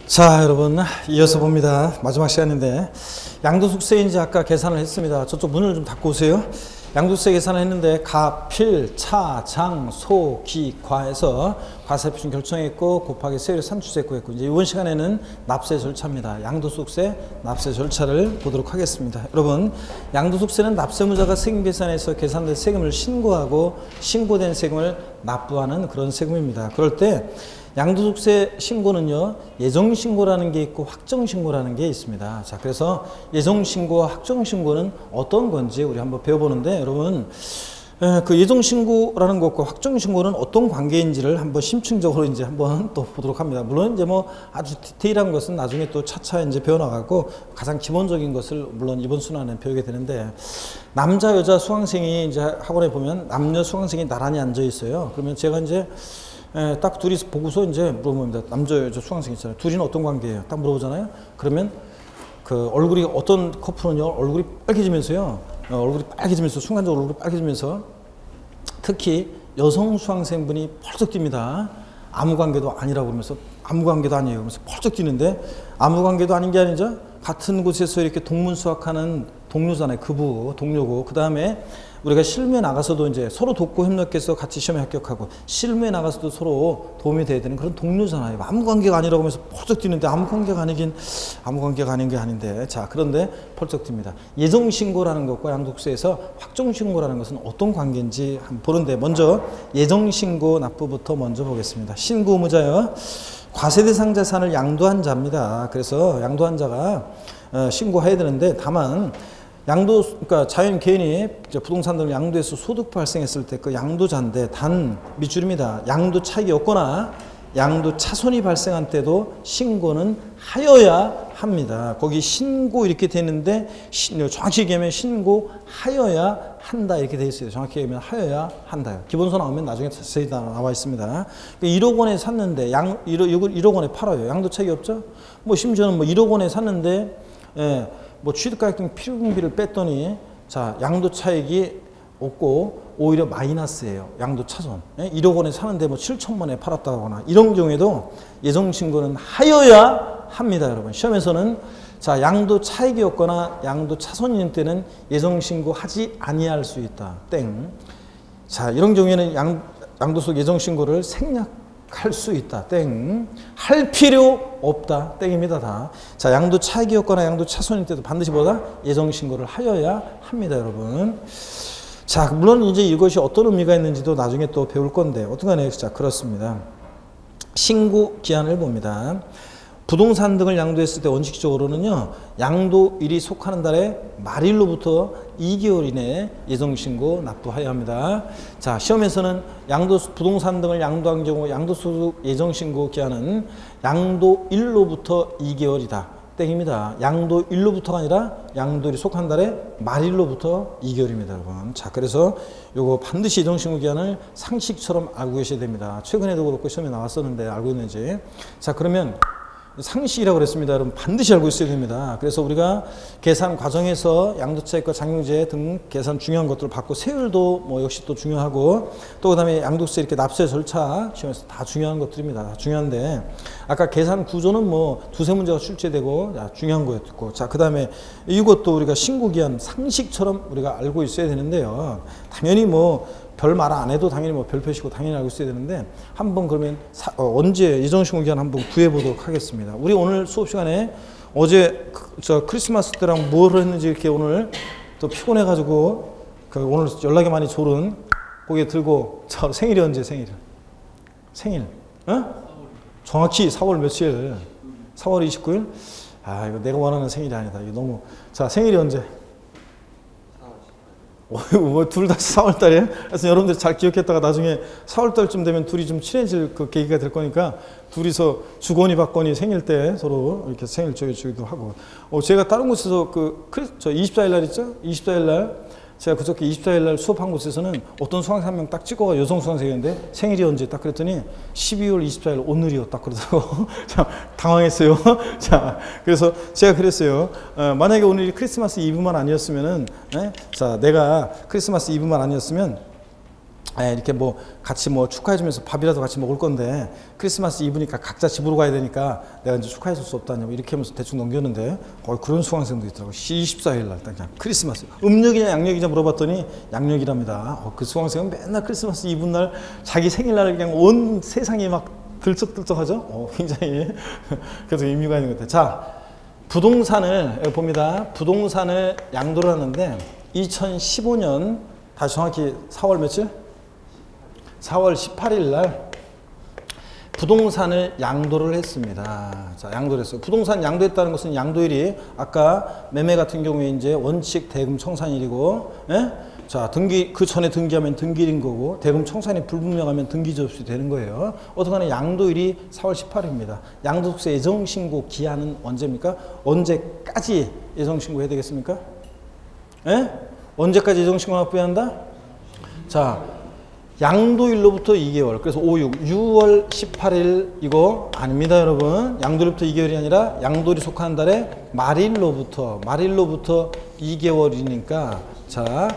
자, 여러분 이어서 봅니다. 마지막 시간인데 양도소득세인지 아까 계산을 했습니다. 저쪽 문을 좀 닫고 오세요. 양도소득세 계산을 했는데 가, 필, 차, 장, 소, 기, 과에서 과세표준 결정했고 곱하기 세율 산출세 구했고, 이제 이번 시간에는 납세 절차입니다. 양도소득세 납세 절차를 보도록 하겠습니다. 여러분, 양도소득세는 납세무자가 세금 계산에서 계산된 세금을 신고하고 신고된 세금을 납부하는 그런 세금입니다. 그럴 때 양도소득세 신고는요, 예정신고라는 게 있고 확정신고라는 게 있습니다. 자, 그래서 예정신고와 확정신고는 어떤 건지 우리 한번 배워보는데, 여러분, 그 예정신고라는 것과 확정신고는 어떤 관계인지를 한번 심층적으로 이제 한번 또 보도록 합니다. 물론 이제 뭐 아주 디테일한 것은 나중에 또 차차 이제 배워나가고, 가장 기본적인 것을 물론 이번 순환에 배우게 되는데, 남자, 여자 수강생이 이제 학원에 보면 남녀 수강생이 나란히 앉아 있어요. 그러면 제가 이제 딱 둘이 보고서 이제 물어봅니다. 남자, 여자 수강생 있잖아요. 둘이는 어떤 관계예요? 딱 물어보잖아요. 그러면 그 얼굴이, 어떤 커플은요, 얼굴이 빨개지면서요, 얼굴이 빨개지면서, 순간적으로 얼굴이 빨개지면서, 특히 여성 수강생분이 펄쩍 뜁니다. 아무 관계도 아니라고 그러면서, 아무 관계도 아니에요. 그러면서 펄쩍 뛰는데, 아무 관계도 아닌 게 아니죠. 같은 곳에서 이렇게 동문수학하는 동료잖아요. 그부, 동료고. 그 다음에 우리가 실무에 나가서도 이제 서로 돕고 협력해서 같이 시험에 합격하고, 실무에 나가서도 서로 도움이 돼야 되는 그런 동료잖아요. 아무 관계가 아니라고 하면서 펄쩍 뛰는데, 아무 관계가 아닌 게 아닌데. 자, 그런데 펄쩍 뜁니다. 예정신고라는 것과 양도소득세에서 확정신고라는 것은 어떤 관계인지 한번 보는데, 먼저 예정신고 납부부터 먼저 보겠습니다. 신고 의무자요, 과세대상 자산을 양도한 자입니다. 그래서 양도한 자가 신고해야 되는데, 다만 그러니까 자연 개인이 부동산 등을 양도해서 소득 발생했을 때 그 양도자인데, 단 밑줄입니다. 양도 차익이 없거나 양도 차손이 발생한 때도 신고는 하여야 합니다. 거기 신고 이렇게 되는데, 정확히 얘기하면 신고하여야 한다 이렇게 되어 있어요. 정확히 얘기하면 하여야 한다. 기본서 나오면 나중에 자세히 나와 있습니다. 1억 원에 샀는데 1억 원에 팔아요. 양도 차익이 없죠? 뭐 심지어는 뭐 1억 원에 샀는데, 뭐 취득가격 등 필요금비를 뺐더니, 자, 양도 차익이 없고 오히려 마이너스예요. 양도 차손. 1억 원에 사는데 뭐 7천만 원에 팔았다거나, 이런 경우에도 예정신고는 하여야 합니다. 여러분, 시험에서는 자, 양도 차익이 없거나 양도 차손인 때는 예정신고 하지 아니할 수 있다. 땡. 자, 이런 경우에는 양도소득 예정신고를 생략할 수 있다. 땡. 할 필요 없다. 땡입니다. 다. 자, 양도 차익이었거나 양도 차손일 때도 반드시 뭐다? 예정신고를 하여야 합니다. 여러분. 자, 물론 이제 이것이 어떤 의미가 있는지도 나중에 또 배울 건데, 어떤간에 자, 그렇습니다. 신고 기한을 봅니다. 부동산 등을 양도했을 때 원칙적으로는요, 양도일이 속하는 달의 말일로부터 2개월 이내에 예정신고 납부하여야 합니다. 자, 시험에서는 부동산 등을 양도한 경우 양도소득 예정신고 기한은 양도일로부터 2개월이다. 땡입니다. 양도일로부터가 아니라 양도일이 속한 달의 말일로부터 2개월입니다, 여러분. 자, 그래서 요거 반드시 예정신고 기한을 상식처럼 알고 계셔야 됩니다. 최근에도 그렇고 시험에 나왔었는데 알고 있는지. 자, 그러면 상식이라고 그랬습니다. 여러분, 반드시 알고 있어야 됩니다. 그래서 우리가 계산 과정에서 양도차익과 장려제 등 계산 중요한 것들을 받고, 세율도 뭐 역시 또 중요하고, 또 그다음에 양도세 이렇게 납세 절차 시험에서 다 중요한 것들입니다. 다 중요한데, 아까 계산 구조는 뭐 두세 문제가 출제되고 중요한 거였고, 자, 그다음에 이것도 우리가 신고기한 상식처럼 우리가 알고 있어야 되는데요. 당연히 뭐 별 말 안 해도 당연히 뭐 별표시고 당연히 알고 있어야 되는데, 한번 그러면 언제 예정신고 기한 한번 구해 보도록 하겠습니다. 우리 오늘 수업 시간에 어제 저 크리스마스 때랑 뭘 했는지 이렇게 오늘 또 피곤해 가지고 오늘 연락이 많이 졸은 고개 들고, 저 생일이 언제? 생일 정확히 4월 며칠? 4월 29일? 아, 이거 내가 원하는 생일이 아니다. 이거 너무. 자, 생일이 언제? 뭐 둘 다 4월달에. 그래서 여러분들 잘 기억했다가 나중에 4월달쯤 되면 둘이 좀 친해질 그 계기가 될 거니까, 둘이서 주거니 받거니 생일 때 서로 이렇게 생일 주기도 하고. 제가 다른 곳에서 저 24일 날 있죠? 24일 날 제가 그저께 24일 날 수업한 곳에서는 어떤 수강생 한 명 딱 찍어가, 여성 수강생이었는데 생일이 언제 딱 그랬더니 12월 24일 오늘이요 딱 그러더라고. 참 당황했어요. 자, 그래서 제가 그랬어요. 만약에 오늘이 크리스마스 이브만 아니었으면은, 자, 내가 크리스마스 이브만 아니었으면 이렇게 뭐 같이 뭐 축하해주면서 밥이라도 같이 먹을 건데 크리스마스 이브니까 각자 집으로 가야 되니까 내가 이제 축하해줄 수 없다냐고 이렇게 하면서 대충 넘겼는데 그런 수강생도 있더라고. 24일 날 딱 그냥 크리스마스 음력이냐 양력이냐 물어봤더니 양력이랍니다. 그 수강생은 맨날 크리스마스 이브 날 자기 생일날 그냥 온 세상이 막 들썩들썩하죠. 굉장히 그래서 의미가 있는 것 같아요. 자, 부동산을 여기 봅니다. 부동산을 양도를 하는데 2015년 다시 정확히 4월 며칠? 4월 18일 날 부동산을 양도를 했습니다. 자, 양도를 했어요. 부동산 양도했다는 것은 양도일이 아까 매매 같은 경우에 이제 원칙 대금 청산일이고, 예? 자, 그 전에 등기하면 등기일인 거고, 대금 청산이 불분명하면 등기 접수 되는 거예요. 어떡하나 양도일이 4월 18일입니다. 양도소득세 예정신고 기한은 언제입니까? 언제까지 예정신고 해야 되겠습니까? 예? 언제까지 예정신고 납부해야 한다? 자, 양도일로부터 2개월. 그래서 6월 18일 이거 아닙니다, 여러분. 양도일로부터 2개월이 아니라 양도일이 속하는 달의 말일로부터 2개월이니까 자,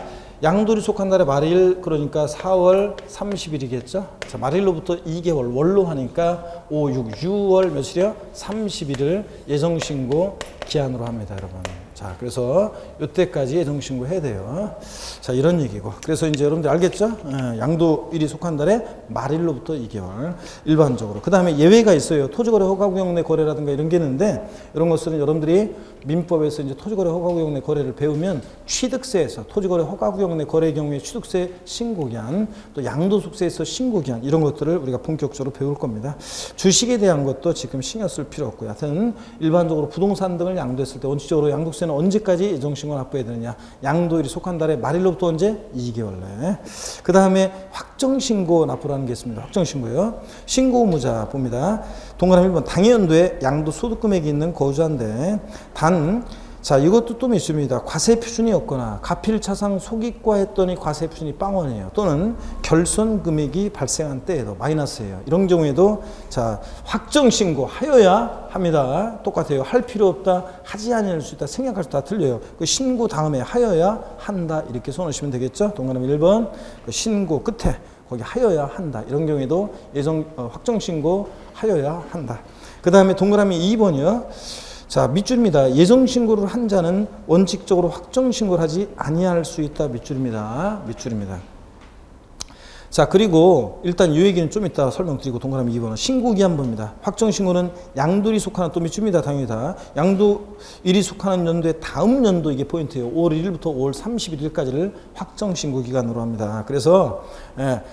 양도일이 속한 달의 말일 그러니까 4월 30일이겠죠. 자, 말일로부터 2개월 월로 하니까 6월 며칠이요? 30일을 예정신고 기한으로 합니다, 여러분. 자, 그래서 이때까지 예정신고 해야 돼요. 자, 이런 얘기고. 그래서 이제 여러분들 알겠죠? 양도일이 속한 달에 말일로부터 2개월. 일반적으로. 그 다음에 예외가 있어요. 토지거래 허가구역 내 거래라든가 이런 게 있는데, 이런 것들은 여러분들이 민법에서 이제 토지거래 허가구역 내 거래를 배우면 취득세에서 토지거래 허가구역 내 거래의 경우에 취득세 신고기한, 또 양도소득세에서 신고기한 이런 것들을 우리가 본격적으로 배울 겁니다. 주식에 대한 것도 지금 신경 쓸 필요 없고요. 하여튼 일반적으로 부동산 등을 양도했을 때 원칙적으로 양도세는 언제까지 예정신고 납부해야 되느냐. 양도일이 속한 달에 말일로부터 언제? 2개월 내. 그 다음에 확정신고 납부라는 게 있습니다. 확정신고요. 신고 의무자 봅니다. 동그라미 1번 당해연도에 양도소득금액이 있는 거주자인데 자, 이것도 또 있습니다. 과세 표준이 없거나 가필차상 소기과했더니 과세 표준이 빵원이에요. 또는 결손 금액이 발생한 때에도 마이너스예요. 이런 경우에도 자, 확정신고 하여야 합니다. 똑같아요. 할 필요 없다, 하지 않을 수 있다, 생략할 수 있다 틀려요. 그 신고 다음에 하여야 한다 이렇게 써놓으시면 되겠죠. 동그라미 1번 그 신고 끝에 거기 하여야 한다. 이런 경우에도 확정신고 하여야 한다. 그 다음에 동그라미 2번이요. 자, 밑줄입니다. 예정신고를 한 자는 원칙적으로 확정신고를 하지 아니할 수 있다. 밑줄입니다. 밑줄입니다. 자, 그리고 일단 이 얘기는 좀 이따 설명드리고 동그라미 2번은 신고기한 봅니다. 확정신고는 양도일이 속하는 또 밑줄입니다. 당연히 다. 양도일이 속하는 연도의 다음 연도 이게 포인트예요. 5월 1일부터 5월 31일까지를 확정신고 기간으로 합니다. 그래서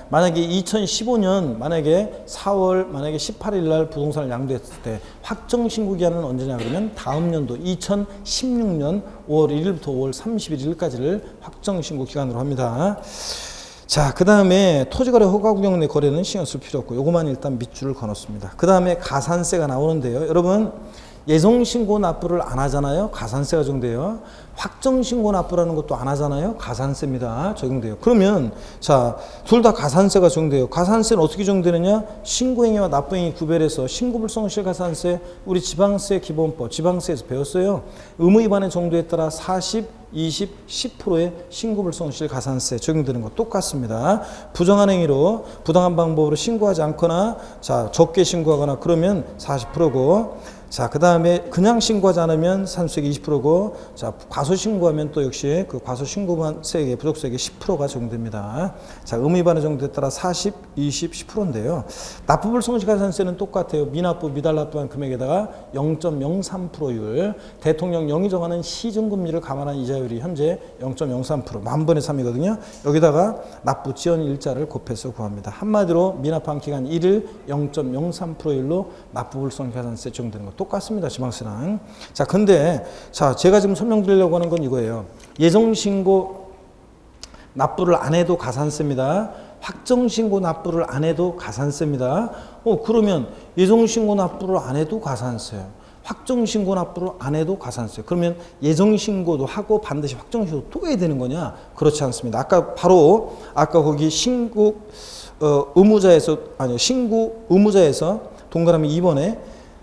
만약에 2015년 만약에 4월 만약에 18일 날 부동산을 양도했을 때 확정신고 기간은 언제냐 그러면 다음 연도 2016년 5월 1일부터 5월 31일까지를 확정신고 기간으로 합니다. 자, 그 다음에 토지거래 허가구역 내 거래는 신경 쓸 필요 없고 요거만 일단 밑줄을 그어놓습니다. 그 다음에 가산세가 나오는데요. 여러분 예정신고 납부를 안 하잖아요. 가산세가 적용돼요. 확정신고 납부라는 것도 안 하잖아요. 가산세입니다. 적용돼요. 그러면 자, 둘 다 가산세가 적용돼요. 가산세는 어떻게 적용되느냐? 신고행위와 납부행위 구별해서 신고불성실 가산세 우리 지방세 기본법 지방세에서 배웠어요. 의무 위반의 정도에 따라 40, 20, 10%의 신고불성실 가산세 적용되는 것 똑같습니다. 부정한 행위로 부당한 방법으로 신고하지 않거나 자, 적게 신고하거나 그러면 40%고 자, 그 다음에 그냥 신고하지 않으면 산수액이 20%고 자, 과소 신고하면 또 역시 그 과소 신고세액의 부족세액의 10%가 적용됩니다. 자, 의무 위반의 정도에 따라 40, 20, 10%인데요. 납부불성실 가산세는 똑같아요. 미납부, 미달납부한 금액에다가 0.03%율 대통령 영이 정하는 시중금리를 감안한 이자율이 현재 0.03% 만분의 3이거든요. 여기다가 납부 지연 일자를 곱해서 구합니다. 한마디로 미납한 기간 1일 0.03%율로 납부불성실 가산세 적용되는 것 똑같습니다. 지방세랑. 자, 근데 자, 제가 지금 설명드리려고 하는 건 이거예요. 예정신고 납부를 안 해도 가산세입니다. 확정신고 납부를 안 해도 가산세입니다. 그러면 예정신고 납부를 안 해도 가산세. 확정신고 납부를 안 해도 가산세. 그러면 예정신고도 하고 반드시 확정신고도 또 해야 되는 거냐? 그렇지 않습니다. 아까 거기 신고 의무자에서 동그라미 2번에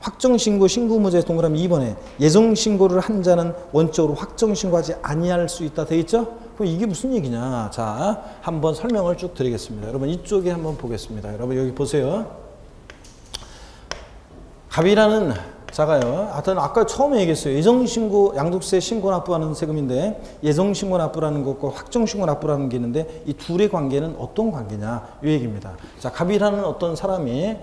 확정신고 신고무죄 동그라미 2번에 예정신고를 한 자는 원칙적으로 확정신고하지 아니할 수 있다 돼 있죠? 그럼 이게 무슨 얘기냐? 자, 한번 설명을 쭉 드리겠습니다. 여러분 이쪽에 한번 보겠습니다. 여러분 여기 보세요. 갑이라는 자가요. 하여튼 아까 처음에 얘기했어요. 예정신고, 양도세 신고 납부하는 세금인데 예정신고 납부라는 것과 확정신고 납부라는 게 있는데 이 둘의 관계는 어떤 관계냐? 이 얘기입니다. 자, 갑이라는 어떤 사람이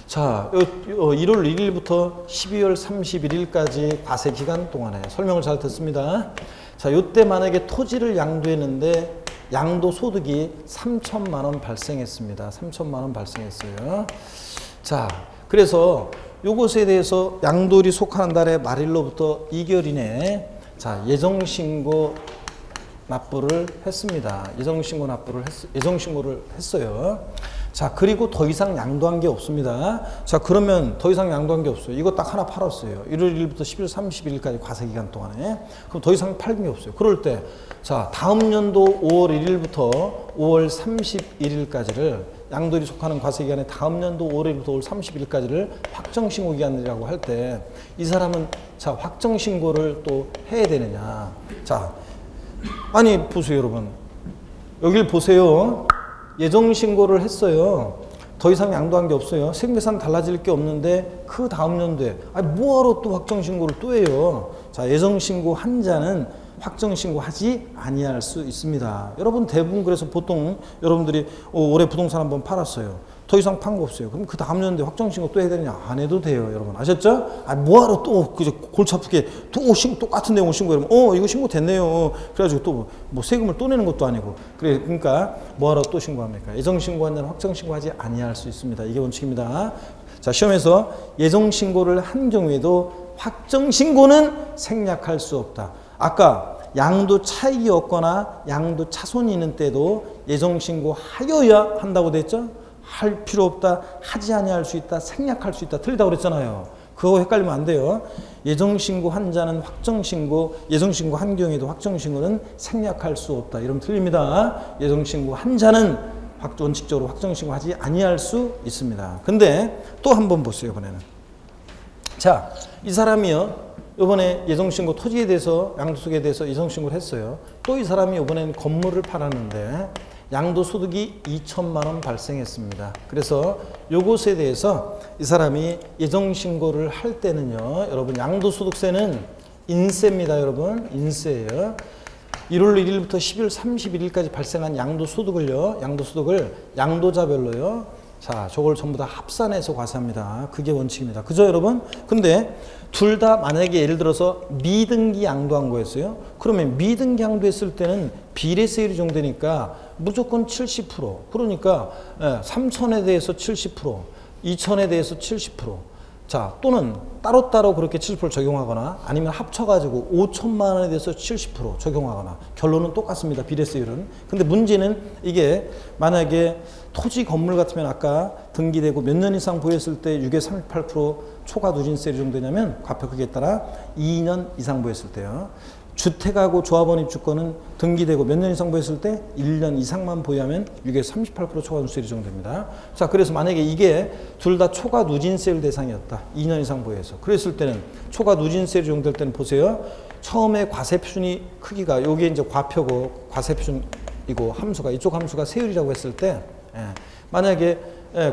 자, 1월 1일부터 12월 31일까지 과세 기간 동안에 설명을 잘 듣습니다. 자, 요때 만약에 토지를 양도했는데 양도 소득이 3천만 원 발생했습니다. 3천만 원 발생했어요. 자, 그래서 요것에 대해서 양도일이 속하는 달의 말일로부터 2개월 이내에 자, 예정신고 납부를 했습니다. 예정신고를 했어요. 자, 그리고 더 이상 양도한 게 없습니다. 자, 그러면 더 이상 양도한 게 없어요. 이거 딱 하나 팔았어요. 1월 1일부터 11월 31일까지 과세기간 동안에. 그럼 더 이상 팔린 게 없어요. 그럴 때, 자, 다음 연도 5월 1일부터 5월 31일까지를 양도일이 속하는 과세기간에 다음 연도 5월 1일부터 5월 31일까지를 확정신고 기간이라고 할 때 이 사람은 자, 확정신고를 또 해야 되느냐. 자, 아니, 보세요, 여러분. 여길 보세요. 예정신고를 했어요. 더 이상 양도한 게 없어요. 세금계산 달라질 게 없는데 그 다음 연도에 아니 뭐하러 또 확정신고를 또 해요. 자, 예정신고 한 자는 확정신고 하지 아니할 수 있습니다. 여러분 대부분 그래서 보통 여러분들이 올해 부동산 한번 팔았어요. 더 이상 판 거 없어요. 그럼 그 다음 연도에 확정신고 또 해야 되느냐? 안 해도 돼요, 여러분. 아셨죠? 아, 뭐하러 또 그저 골치 아프게 또 똑같은 내용을 신고하면 이거 신고됐네요. 그래가지고 또 뭐 세금을 또 내는 것도 아니고 그러니까 뭐하러 또 신고합니까? 예정신고한 자는 확정신고하지 아니할 수 있습니다. 이게 원칙입니다. 자, 시험에서 예정신고를 한 경우에도 확정신고는 생략할 수 없다. 아까 양도 차익이 없거나 양도 차손이 있는 때도 예정신고 하여야 한다고 됐죠? 할 필요 없다, 하지 아니할 수 있다, 생략할 수 있다, 틀리다고 그랬잖아요. 그거 헷갈리면 안 돼요. 예정신고 한 자는 확정신고, 예정신고 한 경우에도 확정신고는 생략할 수 없다. 이러면 틀립니다. 예정신고 한 자는 원칙적으로 확정신고 하지 아니할 수 있습니다. 근데 또 한 번 보세요, 이번에는. 자, 이 사람이요. 이번에 예정신고 토지에 대해서 양도소득에 대해서 예정신고를 했어요. 또 이 사람이 이번에는 건물을 팔았는데 양도소득이 2천만 원 발생했습니다. 그래서 요것에 대해서 이 사람이 예정신고를 할 때는요. 여러분 양도소득세는 인세입니다. 여러분 인세예요. 1월 1일부터 12월 31일까지 발생한 양도소득을 양도자별로요. 자, 저걸 전부 다 합산해서 과세합니다. 그게 원칙입니다. 그죠, 여러분? 근데 둘 다 만약에 예를 들어서 미등기 양도한 거였어요. 그러면 미등기 양도했을 때는 비례세율이 적용되니까 무조건 70%. 그러니까 3천에 대해서 70%, 2천에 대해서 70%. 자, 또는 따로따로 그렇게 70% 적용하거나 아니면 합쳐가지고 5천만 원에 대해서 70% 적용하거나 결론은 똑같습니다. 비례세율은. 근데 문제는 이게 만약에 토지 건물 같으면 아까 등기되고 몇 년 이상 보유했을 때 6에 38% 초과 누진세율이 정도냐면 과표 크기에 따라 2년 이상 보유했을 때요. 주택하고 조합원 입주권은 등기되고 몇 년 이상 보유했을 때 1년 이상만 보유하면 6에 38% 초과 누진세율이 적용됩니다. 자, 그래서 만약에 이게 둘 다 초과 누진세율 대상이었다. 2년 이상 보유해서. 그랬을 때는 초과 누진세율이 적용될 때는 보세요. 처음에 과세표준이 크기가 여기에 이제 과표고 과세표준이고 함수가 이쪽 함수가 세율이라고 했을 때 만약에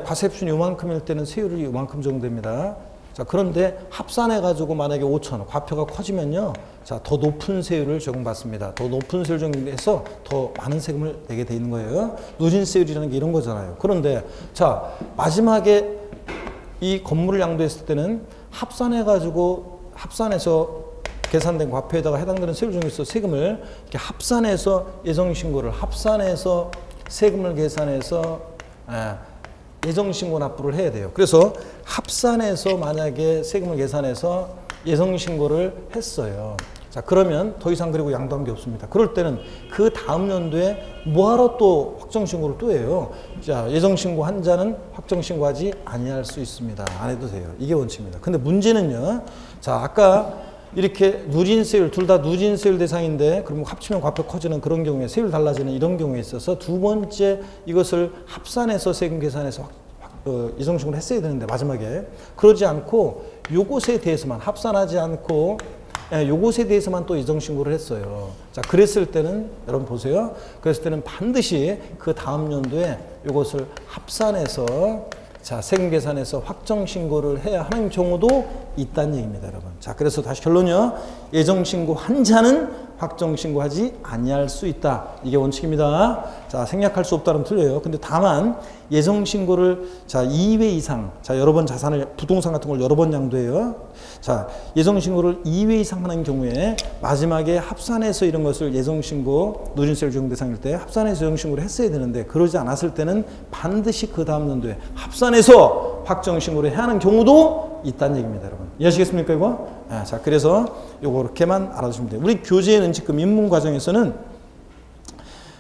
과세표준이 요만큼일 때는 세율이 요만큼 적용됩니다. 자, 그런데 합산해가지고 만약에 5천, 과표가 커지면요. 자, 더 높은 세율을 적용받습니다. 더 높은 세율을 적용해서 더 많은 세금을 내게 돼 있는 거예요. 누진세율이라는 게 이런 거잖아요. 그런데, 자, 마지막에 이 건물을 양도했을 때는 합산해서 계산된 과표에다가 해당되는 세율 중에서 세금을 이렇게 합산해서 예정신고를 합산해서 세금을 계산해서 예정신고 납부를 해야 돼요. 그래서 합산해서 만약에 세금을 계산해서 예정신고를 했어요. 자, 그러면 더 이상 그리고 양도한 게 없습니다. 그럴 때는 그 다음 연도에 뭐하러 또 확정신고를 또 해요. 자, 예정신고 한 자는 확정신고하지 아니할 수 있습니다. 안 해도 돼요. 이게 원칙입니다. 근데 문제는요. 자, 아까 이렇게 누진세율, 둘 다 누진세율 대상인데 그럼 합치면 과표 커지는 그런 경우에 세율 달라지는 이런 경우에 있어서 두 번째 이것을 합산해서 세금 계산해서 예정신고를 했어야 되는데 마지막에 그러지 않고 요것에 대해서만 합산하지 않고 요것에 대해서만 또 예정신고를 했어요. 자, 그랬을 때는 여러분 보세요. 그랬을 때는 반드시 그 다음 연도에 요것을 합산해서 자, 세금 계산에서 확정 신고를 해야 하는 경우도 있다는 얘기입니다, 여러분. 자, 그래서 다시 결론이요. 예정 신고한 자는 확정 신고하지 아니할 수 있다. 이게 원칙입니다. 자, 생략할 수 없다면 틀려요. 근데 다만 예정 신고를 자, 2회 이상, 자, 여러 번 자산을 부동산 같은 걸 여러 번 양도해요. 자, 예정 신고를 2회 이상 하는 경우에 마지막에 합산해서 이런 것을 예정 신고 누진세율 적용 대상일 때 합산해서 예정 신고를 했어야 되는데 그러지 않았을 때는 반드시 그 다음 연도에 합산해서 확정 신고를 해야 하는 경우도 있다는 얘기입니다, 여러분. 이해하시겠습니까, 이거? 네, 자, 그래서 요거 이렇게만 알아두시면 돼요. 우리 교재에는 지금 입문 과정에서는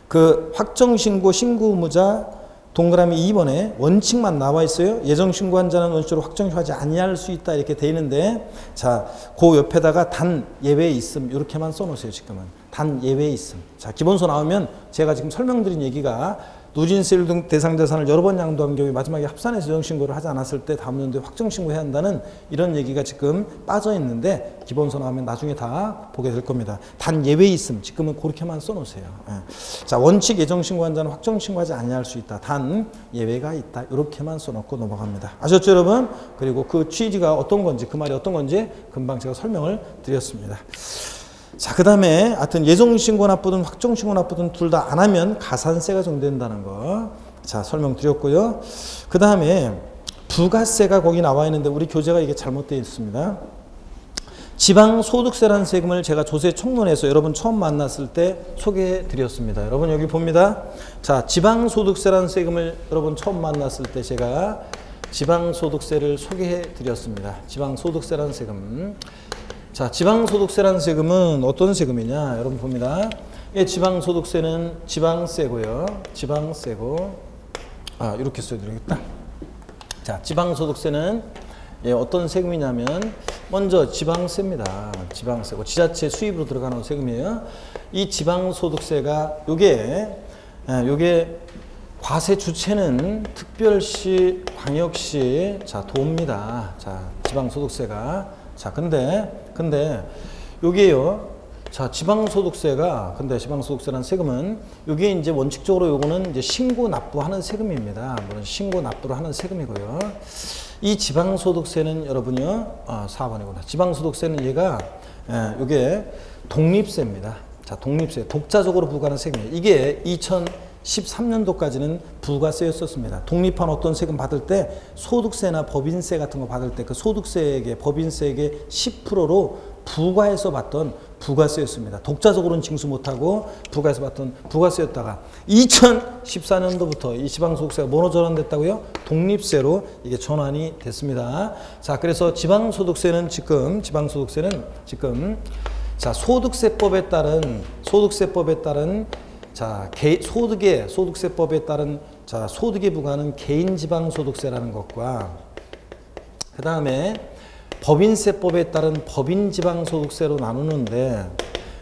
그 확정 신고 신고 의무자 동그라미 2번에 원칙만 나와 있어요. 예정 신고한 자는 원칙으로 확정 신고하지 아니할 수 있다 이렇게 돼 있는데 자, 그 옆에다가 단 예외 있음 이렇게만 써 놓으세요. 지금은 단 예외 있음. 자, 기본서 나오면 제가 지금 설명드린 얘기가 누진세율 등 대상 자산을 여러 번 양도한 경우에 마지막에 합산해서 예정 신고를 하지 않았을 때 다음 연도에 확정 신고해야 한다는 이런 얘기가 지금 빠져 있는데 기본서 나오면 나중에 다 보게 될 겁니다. 단 예외 있음 지금은 그렇게만 써놓으세요. 예. 자, 원칙 예정 신고한 자는 확정 신고하지 아니할 수 있다. 단 예외가 있다. 이렇게만 써놓고 넘어갑니다. 아셨죠, 여러분? 그리고 그 취지가 어떤 건지 그 말이 어떤 건지 금방 제가 설명을 드렸습니다. 자, 그 다음에 하여튼 예정신고 납부든 확정신고 납부든 둘 다 안 하면 가산세가 정된다는 거. 자, 설명드렸고요. 그 다음에 부가세가 거기 나와 있는데 우리 교재가 이게 잘못되어 있습니다. 지방소득세라는 세금을 제가 조세 총론에서 여러분 처음 만났을 때 소개해 드렸습니다. 여러분 여기 봅니다. 자, 지방소득세라는 세금을 여러분 처음 만났을 때 제가 지방소득세를 소개해 드렸습니다. 지방소득세라는 세금. 자, 지방소득세라는 세금은 어떤 세금이냐? 여러분 봅니다. 예, 지방소득세는 지방세고요. 지방세고. 아, 이렇게 써야되겠다. 자, 지방소득세는 예, 어떤 세금이냐면 먼저 지방세입니다. 지방세고 지자체 수입으로 들어가는 세금이에요. 이 지방소득세가 요게 과세 주체는 특별시, 광역시, 자, 도입니다. 자, 지방소득세가. 자, 근데 요게요. 자, 지방소득세가 근데 지방소득세라는 세금은 요게 이제 원칙적으로 요거는 이제 신고 납부하는 세금입니다. 물론 신고 납부를 하는 세금이고요. 이 지방소득세는 여러분요. 4번이구나. 지방소득세는 얘가 요게 독립세입니다. 자, 독립세. 독자적으로 부과하는 세금이에요. 이게 2013년도까지는 부가세였었습니다. 독립한 어떤 세금 받을 때 소득세나 법인세 같은 거 받을 때 그 소득세에게 법인세에게 10%로 부과해서 받던 부가세였습니다. 독자적으로는 징수 못하고 부과해서 받던 부가세였다가 2014년도부터 이 지방소득세가 뭐로 전환됐다고요? 독립세로 이게 전환이 됐습니다. 자, 그래서 지방소득세는 지금 자, 소득세법에 따른 자, 소득세법에 따른 자, 소득에 부과하는 개인지방소득세라는 것과 그 다음에 법인세법에 따른 법인지방소득세로 나누는데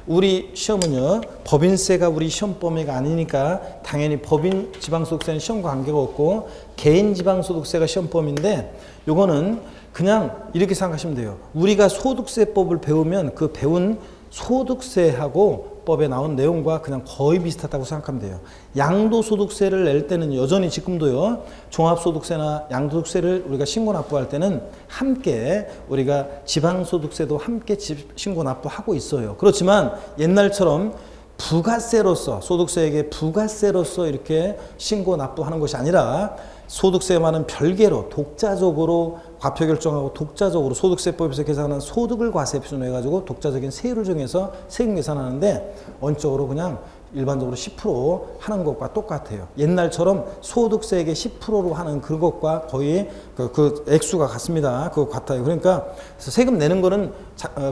우리 시험은요. 법인세가 우리 시험 범위가 아니니까 당연히 법인지방소득세는 시험과 관계가 없고 개인지방소득세가 시험 범위인데 요거는 그냥 이렇게 생각하시면 돼요. 우리가 소득세법을 배우면 그 배운 소득세하고 법에 나온 내용과 그냥 거의 비슷하다고 생각하면 돼요. 양도소득세를 낼 때는 여전히 지금도요. 종합소득세나 양도소득세를 우리가 신고 납부할 때는 함께 우리가 지방소득세도 함께 신고 납부하고 있어요. 그렇지만 옛날처럼 부가세로서 소득세에게 부가세로서 이렇게 신고 납부하는 것이 아니라 소득세와는 별개로 독자적으로 과표 결정하고 독자적으로 소득세법에서 계산하는 소득을 과세 표준해 가지고 독자적인 세율을 정해서 세금 계산하는데 원칙적으로 그냥 일반적으로 10% 하는 것과 똑같아요. 옛날처럼 소득세에게 10%로 하는 그것과 거의 그 액수가 같습니다. 그거 같아요. 그러니까 세금 내는 거는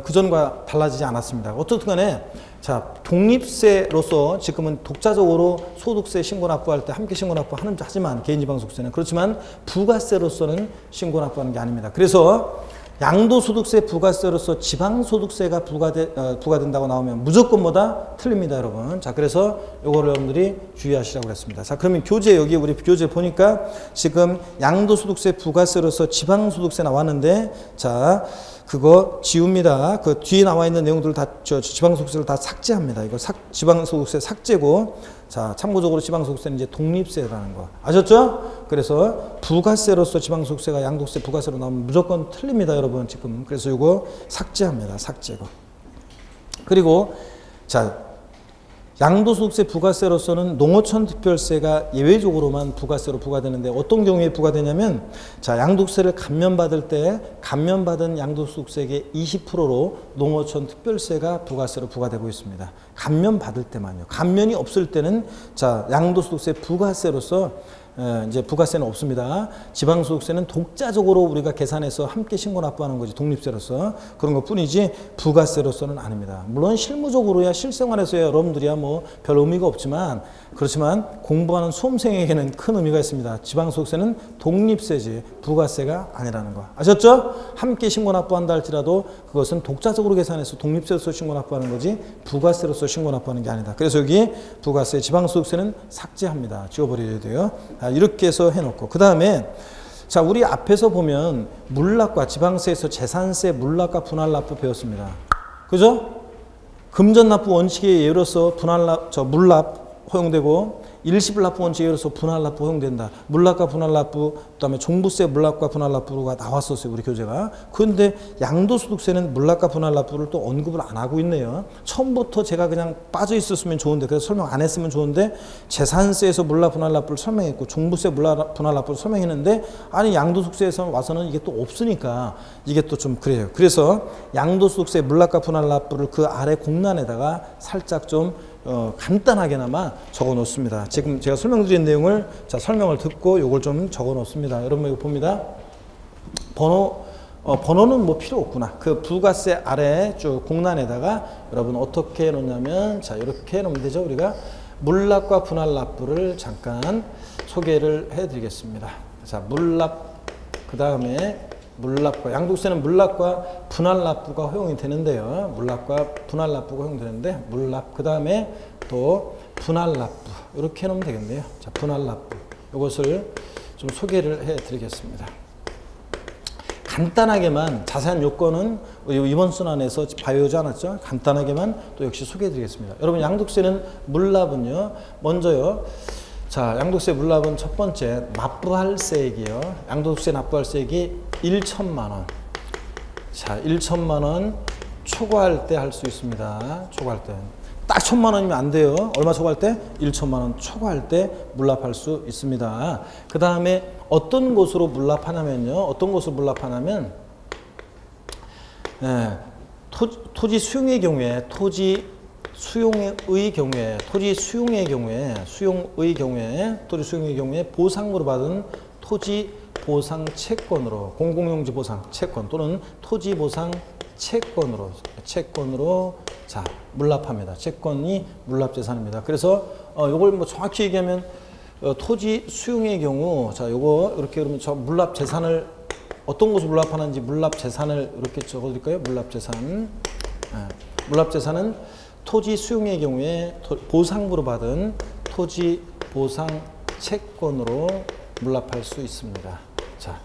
그전과 달라지지 않았습니다. 어떻든 간에 자, 독립세로서 지금은 독자적으로 소득세 신고 납부할 때 함께 신고 납부하지만 개인지방소득세는 그렇지만 부가세로서는 신고 납부하는 게 아닙니다. 그래서 양도소득세 부가세로서 지방소득세가 부과된다고 나오면 무조건 뭐다? 틀립니다, 여러분. 자, 그래서 요거를 여러분들이 주의하시라고 그랬습니다. 자, 그러면 교재, 여기 우리 교재 보니까 지금 양도소득세 부가세로서 지방소득세 나왔는데, 자, 그거 지웁니다. 그 뒤에 나와 있는 내용들을 다, 지방소득세를 다 삭제합니다. 이거 지방소득세 삭제고, 자, 참고적으로 지방소득세는 이제 독립세라는 거. 아셨죠? 그래서 부가세로서 지방소득세가 양도세 부가세로 나오면 무조건 틀립니다, 여러분. 지금. 그래서 이거 삭제합니다. 삭제고. 그리고, 자, 양도소득세 부가세로서는 농어촌 특별세가 예외적으로만 부가세로 부과되는데 어떤 경우에 부과되냐면, 자, 양도세를 감면받을 때 감면받은 양도소득세의 20%로 농어촌 특별세가 부가세로 부과되고 있습니다. 감면받을 때만요. 감면이 없을 때는, 자, 양도소득세 부가세로서 이제 부가세는 없습니다. 지방소득세는 독자적으로 우리가 계산해서 함께 신고 납부하는 거지, 독립세로서. 그런 것 뿐이지 부가세로서는 아닙니다. 물론 실무적으로야, 실생활에서야 여러분들이야 뭐 별 의미가 없지만, 그렇지만 공부하는 수험생에게는 큰 의미가 있습니다. 지방소득세는 독립세지 부가세가 아니라는 거. 아셨죠? 함께 신고 납부한다 할지라도 그것은 독자적으로 계산해서 독립세로서 신고 납부하는 거지 부가세로서 신고 납부하는 게 아니다. 그래서 여기 부가세, 지방소득세는 삭제합니다. 지워버려야 돼요. 이렇게 해서 해놓고, 그 다음에, 자, 우리 앞에서 보면 물납과 지방세에서 재산세, 물납과 분할납부 배웠습니다. 그죠? 금전납부 원칙에 예로서 물납 허용되고, 일시불납부 원칙에 예로서 분할납부 허용된다. 물납과 분할납부, 그다음에 종부세 물납과 분할납부가 나왔었어요, 우리 교재가. 그런데 양도소득세는 물납과 분할납부를 또 언급을 안 하고 있네요. 처음부터 제가 그냥 빠져 있었으면 좋은데, 그래서 설명 안 했으면 좋은데, 재산세에서 물납 분할납부를 설명했고, 종부세 물납 분할납부를 설명했는데, 아니 양도소득세에서 와서는 이게 또 없으니까 이게 또 좀 그래요. 그래서 양도소득세 물납과 분할납부를 그 아래 공란에다가 살짝 좀 간단하게나마 적어 놓습니다. 지금 제가 설명드린 내용을, 자, 설명을 듣고 요걸 좀 적어 놓습니다. 여러분 이거 봅니다. 번호는 뭐 필요 없구나. 그 부가세 아래 쭉 공란에다가 여러분 어떻게 해 놓냐면, 자, 이렇게 해 놓으면 되죠. 우리가 물납과 분할납부를 잠깐 소개를 해 드리겠습니다. 자, 물납, 그 다음에 물납과, 양도세는 물납과 분할납부가 허용이 되는데요. 물납과 분할납부가 허용되는데, 물납, 그 다음에 또 분할납부, 이렇게 해놓으면 되겠네요. 자, 분할납부, 이것을 좀 소개를 해 드리겠습니다. 간단하게만, 자세한 요건은 이번 순환에서 봐야지 않았죠? 간단하게만 또 역시 소개해 드리겠습니다. 여러분, 양도세는 물납은요, 먼저요, 자, 양도세 물납은 첫 번째 납부할 세액이요. 양도세 납부할 세액이 1천만 원. 자, 1천만 원 초과할 때 할 수 있습니다. 초과할 때. 딱 1천만 원이면 안 돼요. 얼마 초과할 때? 1천만 원 초과할 때 물납할 수 있습니다. 그 다음에 어떤 곳으로 물납하냐면요. 어떤 곳으로 물납하냐면, 토지 수용의 경우에, 토지 수용의 경우에 보상으로 받은 토지 보상 채권으로, 공공용지 보상 채권 또는 토지 보상 채권으로 자, 물납합니다. 채권이 물납재산입니다. 그래서 요걸 뭐 정확히 얘기하면 토지 수용의 경우, 자, 요거 이렇게 그러면 저 물납재산을 어떤 곳을 물납하는지 물납재산을 이렇게 적어드릴까요? 물납재산. 물납재산은 토지 수용의 경우에 보상으로 받은 토지 보상 채권으로 물납할 수 있습니다. 자,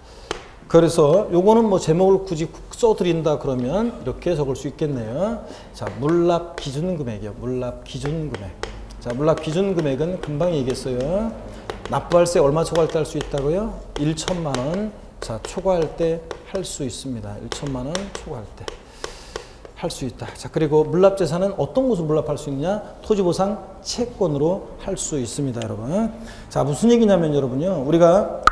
그래서 요거는 뭐 제목을 굳이 써드린다 그러면 이렇게 적을 수 있겠네요. 자, 물납 기준 금액이요. 물납 기준 금액. 자, 물납 기준 금액은 금방 얘기했어요. 납부할세 얼마 초과할 때 할 수 있다고요? 1천만 원. 자, 초과할 때 할 수 있습니다. 1천만 원 초과할 때 할 수 있다. 자, 그리고 물납재산은 어떤 곳으로 물납할 수 있냐? 토지보상 채권으로 할 수 있습니다, 여러분. 자, 무슨 얘기냐면 여러분요, 우리가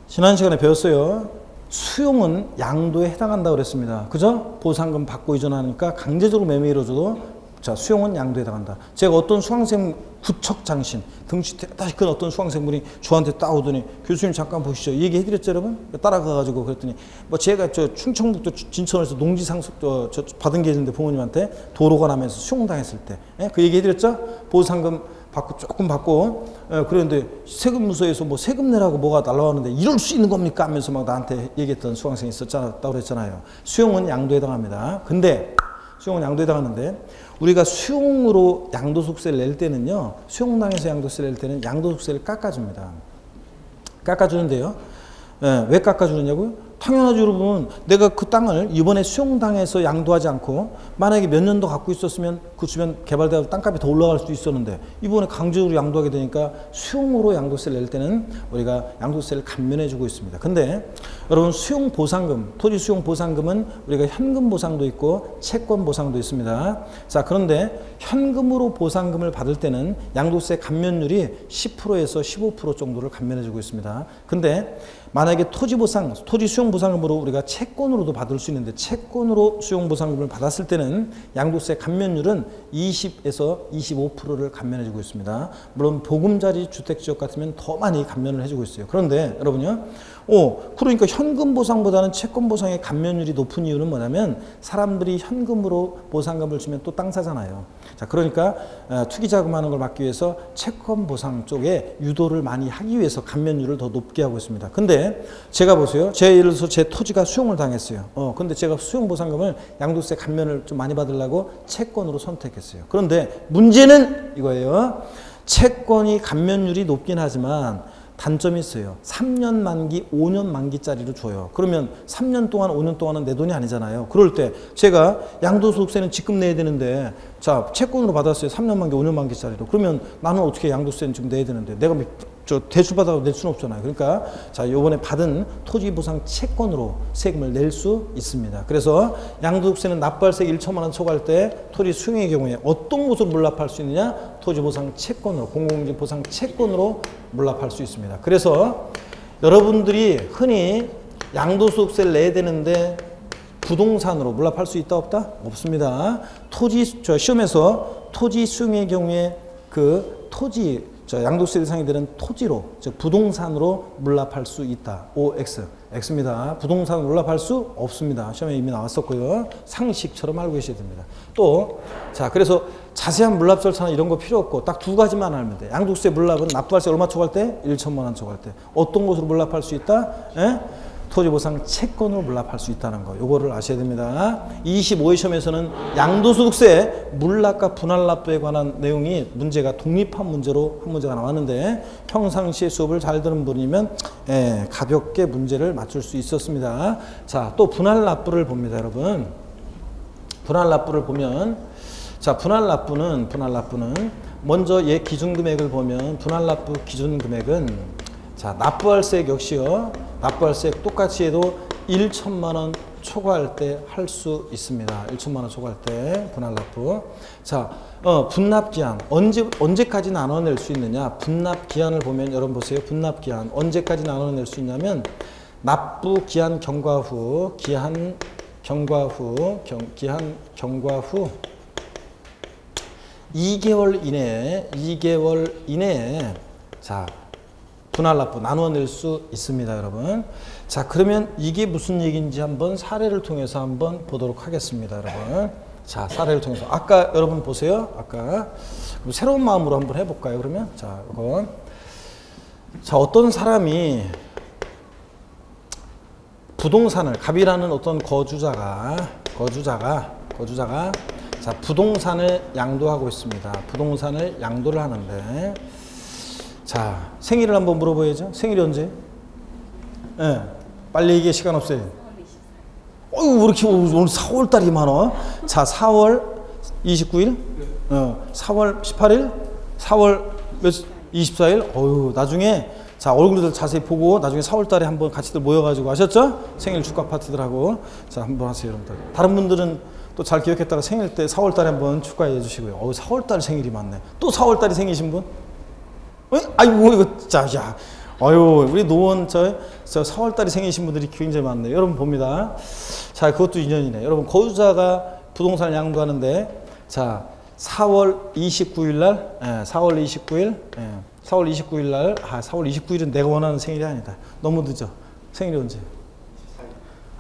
지난 시간에 배웠어요. 수용은 양도에 해당한다고 그랬습니다. 그죠? 보상금 받고 이전하니까 강제적으로 매매 이루어져도, 자, 수용은 양도에 해당한다. 제가 어떤 수강생 구척장신 등치 다시 큰 어떤 수강생분이 저한테 따오더니, 교수님 잠깐 보시죠. 얘기 해드렸죠, 여러분? 따라가가지고 그랬더니, 뭐 제가 저 충청북도 진천에서 농지상속 받은 게 있는데 부모님한테 도로가 나면서 수용당했을 때, 그 얘기 해드렸죠? 보상금 받고 조금 받고 그런데 세금무서에서 뭐 세금 내라고 뭐가 날라왔는데 이럴 수 있는 겁니까? 하면서 막 나한테 얘기했던 수강생이 있었다고 그랬잖아요. 수용은 양도에 해당합니다. 근데 수용은 양도에 해당하는데 우리가 수용으로 양도소득세를 낼 때는요. 수용당에서 양도세를 낼 때는 양도소득세를 깎아줍니다. 깎아주는데요. 왜 깎아주느냐고요? 당연하죠, 여러분. 내가 그 땅을 이번에 수용당해서 양도하지 않고 만약에 몇 년 더 갖고 있었으면 그 주변 개발되어서 땅값이 더 올라갈 수도 있었는데 이번에 강제로 양도하게 되니까 수용으로 양도세를 낼 때는 우리가 양도세를 감면해 주고 있습니다. 근데 여러분 수용보상금, 토지 수용보상금은 우리가 현금 보상도 있고 채권 보상도 있습니다. 자, 그런데 현금으로 보상금을 받을 때는 양도세 감면율이 10%에서 15% 정도를 감면해 주고 있습니다. 근데 만약에 토지 수용 보상금으로 우리가 채권으로도 받을 수 있는데 채권으로 수용 보상금을 받았을 때는 양도세 감면율은 20에서 25%를 감면해 주고 있습니다. 물론 보금자리 주택지역 같으면 더 많이 감면을 해주고 있어요. 그런데 여러분요, 그러니까 현금 보상보다는 채권 보상의 감면율이 높은 이유는 뭐냐면 사람들이 현금으로 보상금을 주면 또 땅 사잖아요. 자, 그러니까 투기 자금하는 걸 막기 위해서 채권 보상 쪽에 유도를 많이 하기 위해서 감면율을 더 높게 하고 있습니다. 근데 제가 보세요. 예를 들어서 제 토지가 수용을 당했어요. 근데 제가 수용 보상금을 양도세 감면을 좀 많이 받으려고 채권으로 선택했어요. 그런데 문제는 이거예요. 채권이 감면율이 높긴 하지만 단점이 있어요. 3년 만기, 5년 만기짜리로 줘요. 그러면 3년 동안, 5년 동안은 내 돈이 아니잖아요. 그럴 때 제가 양도소득세는 지금 내야 되는데 자, 채권으로 받았어요. 3년 만기, 5년 만기짜리로. 그러면 나는 어떻게 양도세는 지금 내야 되는데 내가 대출받아도 낼 수는 없잖아요. 그러니까 자, 요번에 받은 토지보상 채권으로 세금을 낼 수 있습니다. 그래서 양도소득세는 납부할세 1천만 원 초과할 때 토지 수용의 경우에 어떤 것으로 물납할 수 있느냐? 토지보상 채권으로, 공공기능 보상 채권으로 물납할 수 있습니다. 그래서 여러분들이 흔히 양도소득세를 내야 되는데 부동산으로 물납할 수 있다 없다? 없습니다. 시험에서 토지 수용의 경우에 그 토지 양도세 대상이 되는 토지로, 즉 부동산으로 물납할 수 있다. OX, X입니다. 부동산으로 물납할 수 없습니다. 시험에 이미 나왔었고요. 상식처럼 알고 계셔야 됩니다. 또, 자, 그래서 자세한 물납 절차나 이런 거 필요 없고 딱 두 가지만 알면 돼. 양도세 물납은 납부할세 얼마 초과할 때? 1천만 원 초과할 때. 어떤 것으로 물납할 수 있다? 토지보상 채권으로 물납할 수 있다는 거, 요거를 아셔야 됩니다. 25회 시험에서는 양도소득세 물납과 분할납부에 관한 내용이 문제가 독립한 문제로 한 문제가 나왔는데 평상시에 수업을 잘 들은 분이면 가볍게 문제를 맞출 수 있었습니다. 자, 또 분할납부를 봅니다, 여러분. 분할납부를 보면, 자, 분할납부는 먼저 얘 기준금액을 보면 분할납부 기준금액은 자, 납부할세 역시요. 납부할세 똑같이 해도 1천만 원 초과할 때 할 수 있습니다. 1천만 원 초과할 때 분할납부. 자, 분납기한 언제까지 나눠낼 수 있느냐? 분납기한을 보면 여러분 보세요. 분납기한 언제까지 나눠낼 수 있냐면 납부기한 경과 후 기한 경과 후 2개월 이내에 자, 분할납부 나눠낼 수 있습니다, 여러분. 자, 그러면 이게 무슨 얘기인지 한번 사례를 통해서 한번 보도록 하겠습니다, 여러분. 자, 사례를 통해서 아까 여러분 보세요. 아까 새로운 마음으로 한번 해볼까요? 그러면 자, 이거 자, 어떤 사람이 부동산을 갑이라는 어떤 거주자가 자, 부동산을 양도하고 있습니다. 부동산을 양도를 하는데 자, 생일을 한번 물어봐야죠. 생일이 언제? 빨리 얘기해. 시간 없어요. 왜 이렇게 오늘 4월달이 많아? 자, 4월 29일? 4월 18일? 4월 24일? 나중에 자, 얼굴들 자세히 보고 나중에 4월달에 한번 같이들 모여가지고 아셨죠? 생일 축하 파티들 하고 자, 한번 하세요, 여러분들. 다른 분들은 또 잘 기억했다가 생일 때 4월달에 한번 축하해 주시고요. 4월달 생일이 많네. 또 4월달에 생기신 분? 아이고, 이거, 자, 야. 우리 노원, 4월달에 생기신 분들이 굉장히 많네요. 여러분 봅니다. 자, 그것도 인연이네. 여러분, 거주자가 부동산을 양도하는데, 자, 4월 29일 날, 4월 29일, 4월 29일은 내가 원하는 생일이 아니다. 너무 늦어. 생일이 언제?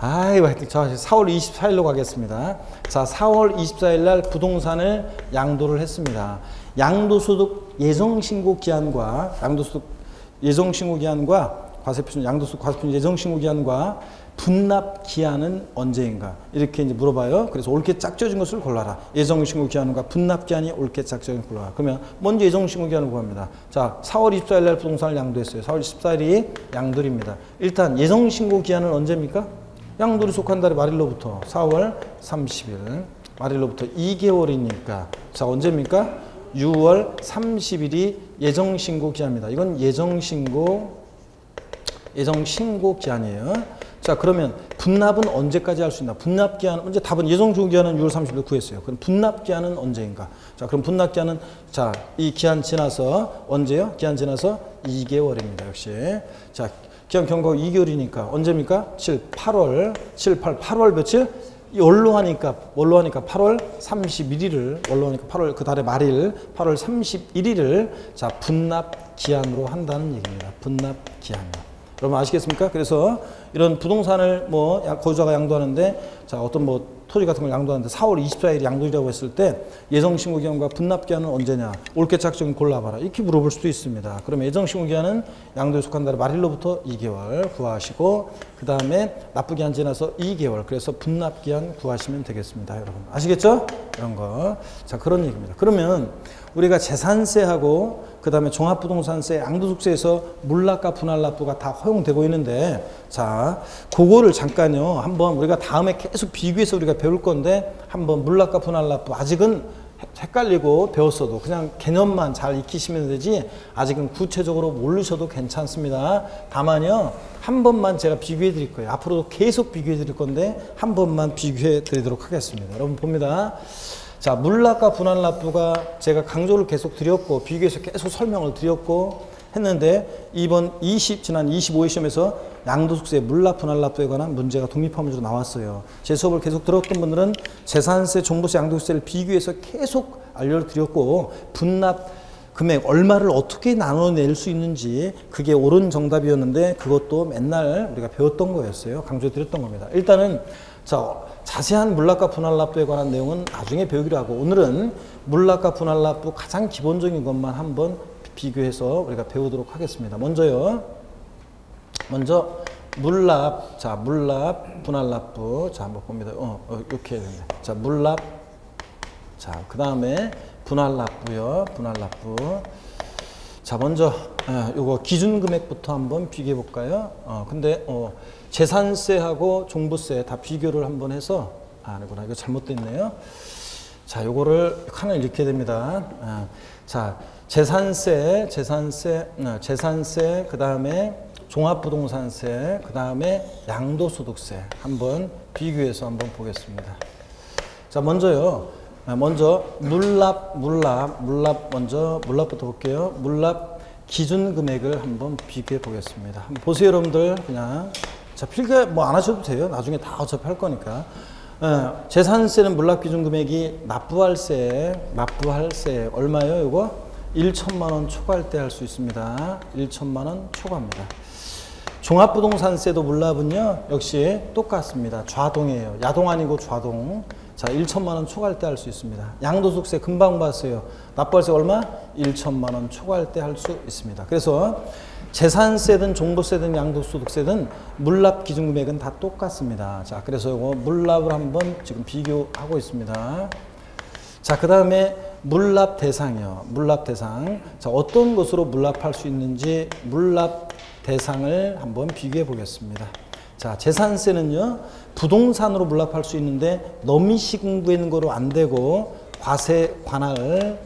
아이고, 하여튼 저 4월 24일로 가겠습니다. 자, 4월 24일 날 부동산을 양도를 했습니다. 양도소득 예정신고 기한과 양도소득 예정신고 기한과 과세표준 양도소득 과세표준 예정신고 기한과 분납 기한은 언제인가 이렇게 이제 물어봐요. 그래서 옳게 짝져진 것을 골라라. 예정신고 기한과 분납 기한이 옳게 짝져진 것을 골라라. 그러면 먼저 예정신고 기한을 구합니다. 자, 4월 24일 날 부동산을 양도했어요. 4월 24일이 양도일입니다. 일단 예정신고 기한은 언제입니까? 양도를 속한 달의 말일로부터 4월 30일 말일로부터 2개월이니까 자, 언제입니까? 6월 30일이 예정신고 기한입니다. 이건 예정신고 기한이에요. 자, 그러면 분납은 언제까지 할 수 있나? 분납 기한, 언제 답은 예정신고 기한은 6월 30일 구했어요. 그럼 분납 기한은 언제인가? 자, 그럼 분납 기한은 자, 이 기한 지나서 언제요? 기한 지나서 2개월입니다. 역시. 자, 기한 경과가 2개월이니까 언제입니까? 8월 며칠? 뭘로 하니까 8월 31일을 뭘로 하니까 8월 그 달의 말일 8월 31일을 자, 분납 기한으로 한다는 얘기입니다. 분납 기한이요. 여러분 아시겠습니까? 그래서 이런 부동산을 뭐 거주자가 양도하는데 자, 어떤 뭐 토지 같은 걸 양도하는데 4월 24일 양도이라고 했을 때 예정신고 기한과 분납 기한은 언제냐? 옳게 짝정이 골라봐라. 이렇게 물어볼 수도 있습니다. 그러면 예정신고 기한은 양도에 속한 달의 말일로부터 2개월 구하시고 그 다음에 납부 기한 지나서 2개월 그래서 분납 기한 구하시면 되겠습니다. 여러분 아시겠죠? 이런 거. 자, 그런 얘기입니다. 그러면 우리가 재산세하고 그 다음에 종합부동산세, 양도소득세에서 물납과 분할납부가 다 허용되고 있는데 자, 그거를 잠깐요. 한번 우리가 다음에 계속 비교해서 우리가 배울 건데 한번 물납과 분할납부 아직은 헷갈리고 배웠어도 그냥 개념만 잘 익히시면 되지 아직은 구체적으로 모르셔도 괜찮습니다. 다만요. 한 번만 제가 비교해 드릴 거예요. 앞으로도 계속 비교해 드릴 건데 한 번만 비교해 드리도록 하겠습니다. 여러분 봅니다. 자, 물납과 분할납부가 제가 강조를 계속 드렸고 비교해서 계속 설명을 드렸고 했는데 이번 지난 25회 시험에서 양도소득세 물납 분할납부에 관한 문제가 독립화 문제로 나왔어요. 제 수업을 계속 들었던 분들은 재산세, 종부세, 양도소득세를 비교해서 계속 알려드렸고 분납 금액 얼마를 어떻게 나눠낼 수 있는지 그게 옳은 정답이었는데 그것도 맨날 우리가 배웠던 거였어요. 강조드렸던 겁니다. 일단은 자, 자세한 물납과 분할납부에 관한 내용은 나중에 배우기로 하고 오늘은 물납과 분할납부 가장 기본적인 것만 한번 비교해서 우리가 배우도록 하겠습니다. 먼저 물납, 자, 물납, 분할납부, 자, 한번 봅니다. 이렇게 해야 됩니다. 자, 물납, 자, 그 다음에 분할납부요, 분할납부. 자, 먼저 요거 기준금액부터 한번 비교해 볼까요? 근데 재산세하고 종부세 다 비교를 한번 해서 아니구나, 이거 잘못됐네요. 자, 요거를 하나 읽게 됩니다. 자, 재산세, 그 다음에 종합부동산세, 그 다음에 양도소득세 한번 비교해서 한번 보겠습니다. 자, 먼저 물납부터 볼게요. 물납 기준금액을 한번 비교해 보겠습니다. 한번 보세요, 여러분들. 그냥 자, 필기 뭐 안 하셔도 돼요. 나중에 다 어차피 할 거니까. 재산세는 물납 기준금액이 납부할 세 얼마예요? 이거 1천만 원 초과할 때 할 수 있습니다. 1천만 원 초과입니다. 종합부동산세도 물납은요 역시 똑같습니다. 좌동이에요. 야동 아니고 좌동. 자, 1천만 원 초과할 때 할 수 있습니다. 양도소득세 금방 봤어요. 납부할 세 얼마? 1천만 원 초과할 때 할 수 있습니다. 그래서 재산세든 종부세든 양도소득세든 물납 기준금액은 다 똑같습니다. 자, 그래서 이거 물납을 한번 지금 비교하고 있습니다. 자, 그 다음에 물납 대상이요. 물납 대상. 자, 어떤 것으로 물납할 수 있는지 물납 대상을 한번 비교해 보겠습니다. 자, 재산세는요, 부동산으로 물납할 수 있는데 너미시군구에 있는 거로 안 되고 과세 관할,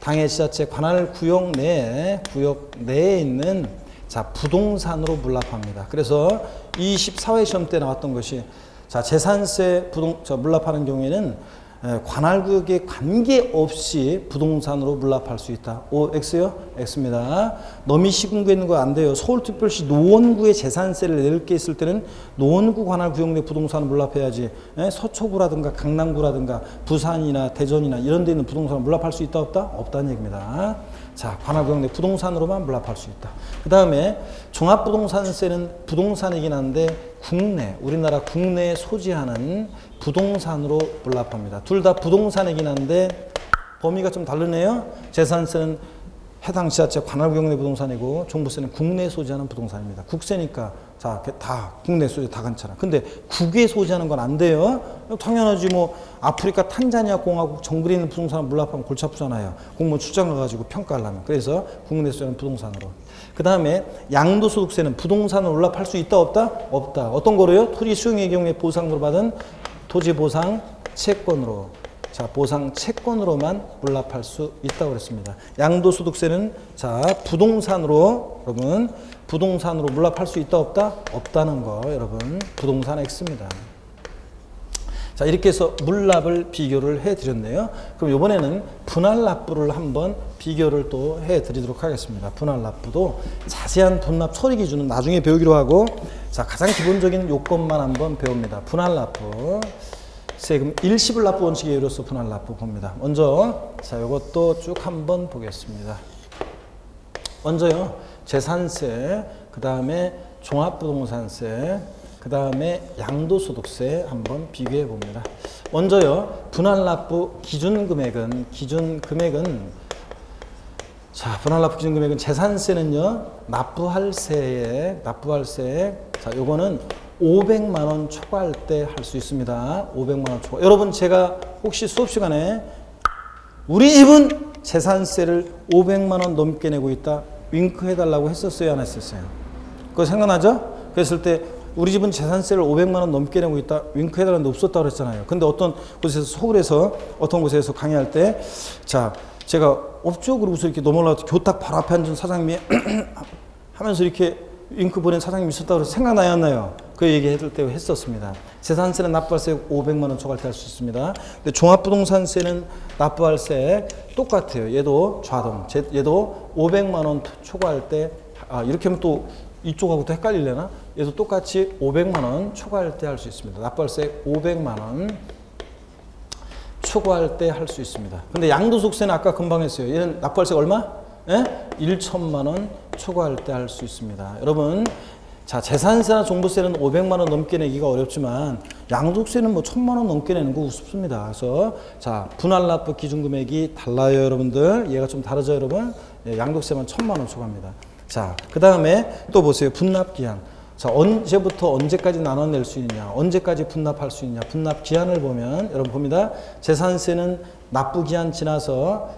당해지자체 관할 구역 내에 있는 자, 부동산으로 물납합니다. 그래서 24회 시험 때 나왔던 것이 자, 재산세 물납하는 경우에는 관할구역에 관계없이 부동산으로 물납할 수 있다. O, X요? X입니다. 너미시군구에 있는 거 안 돼요. 서울특별시 노원구에 재산세를 낼 게 있을 때는 노원구 관할구역 내 부동산을 물납해야지. 서초구라든가 강남구라든가 부산이나 대전이나 이런 데 있는 부동산을 물납할 수 있다 없다? 없다는 얘기입니다. 자, 관할구역 내 부동산으로만 물납할 수 있다. 그 다음에 종합부동산세는 부동산이긴 한데 국내, 우리나라 국내에 소지하는 부동산으로 물납합니다. 둘 다 부동산이긴 한데 범위가 좀 다르네요. 재산세는 해당 지자체 관할구역 내 부동산이고 종부세는 국내에 소지하는 부동산입니다. 국세니까 자, 다 국내 소지 다 괜찮아. 근데 국외에 소지하는 건 안 돼요. 당연하지. 뭐 아프리카 탄자니아 공화국 정글에 있는 부동산을 물납하면 골치 아프잖아요. 공무원 출장 가가지고 평가하려면. 그래서 국내 소지하는 부동산으로. 그 다음에 양도소득세는 부동산을 물납할 수 있다 없다? 없다. 어떤 거로요? 토지 수용의 경우에 보상으로 받은 토지 보상 채권으로. 자, 보상 채권으로만 물납할 수 있다고 그랬습니다. 양도소득세는 자, 부동산으로 여러분 부동산으로 물납할 수 있다 없다? 없다는 거 여러분 부동산 X입니다. 자, 이렇게 해서 물납을 비교를 해드렸네요. 그럼 이번에는 분할납부를 한번 비교를 또 해드리도록 하겠습니다. 분할납부도 자세한 분납 처리 기준은 나중에 배우기로 하고 자, 가장 기본적인 요건만 한번 배웁니다. 분할납부. 세금 일시불 납부 원칙에 의해서 분할납부 봅니다. 먼저 자, 이것도 쭉 한번 보겠습니다. 먼저요, 재산세, 그 다음에 종합부동산세, 그 다음에 양도소득세 한번 비교해 봅니다. 먼저요, 분할납부 기준금액은 자, 분할납부 기준금액은 재산세는요, 납부할 세액, 자, 요거는 500만 원 초과할 때 할 수 있습니다. 500만 원 초과. 여러분, 제가 혹시 수업 시간에 우리 집은 재산세를 500만 원 넘게 내고 있다 윙크 해달라고 했었어요, 안 했었어요? 그거 생각나죠? 그랬을 때 우리 집은 재산세를 500만 원 넘게 내고 있다 윙크 해달라는데 없었다고 그랬잖아요. 근데 어떤 곳에서 서울에서 어떤 곳에서 강의할 때 자, 제가 없죠? 그러고서 이렇게 넘어가서 교탁 바로 앞에 앉은 사장님이 하면서 이렇게 윙크 보낸 사장님이 있었다고 해서 생각나야 하나요? 그 얘기 해줄 때 했었습니다. 재산세는 납부할세 500만 원 초과할 때 할 수 있습니다. 근데 종합부동산세는 납부할세 똑같아요. 얘도 좌동, 얘도 500만 원 초과할 때 이렇게 하면 또 이쪽하고 또 헷갈리려나? 얘도 똑같이 500만 원 초과할 때 할 수 있습니다. 납부할세 500만 원 초과할 때 할 수 있습니다. 근데 양도소득세는 아까 금방 했어요. 얘는 납부할세가 얼마? 예? 1천만 원 초과할 때 할 수 있습니다. 여러분, 자, 재산세나 종부세는 500만 원 넘게 내기가 어렵지만 양도세는 뭐 1000만 원 넘게 내는 거 우습습니다. 그래서 자, 분할납부 기준금액이 달라요, 여러분들. 얘가 좀 다르죠, 여러분? 예, 양도세만 1000만 원 초과합니다. 자, 그 다음에 또 보세요. 분납기한. 자, 언제부터 언제까지 나눠낼 수 있냐, 언제까지 분납할 수 있냐, 분납 기한을 보면 여러분 봅니다. 재산세는 납부 기한 지나서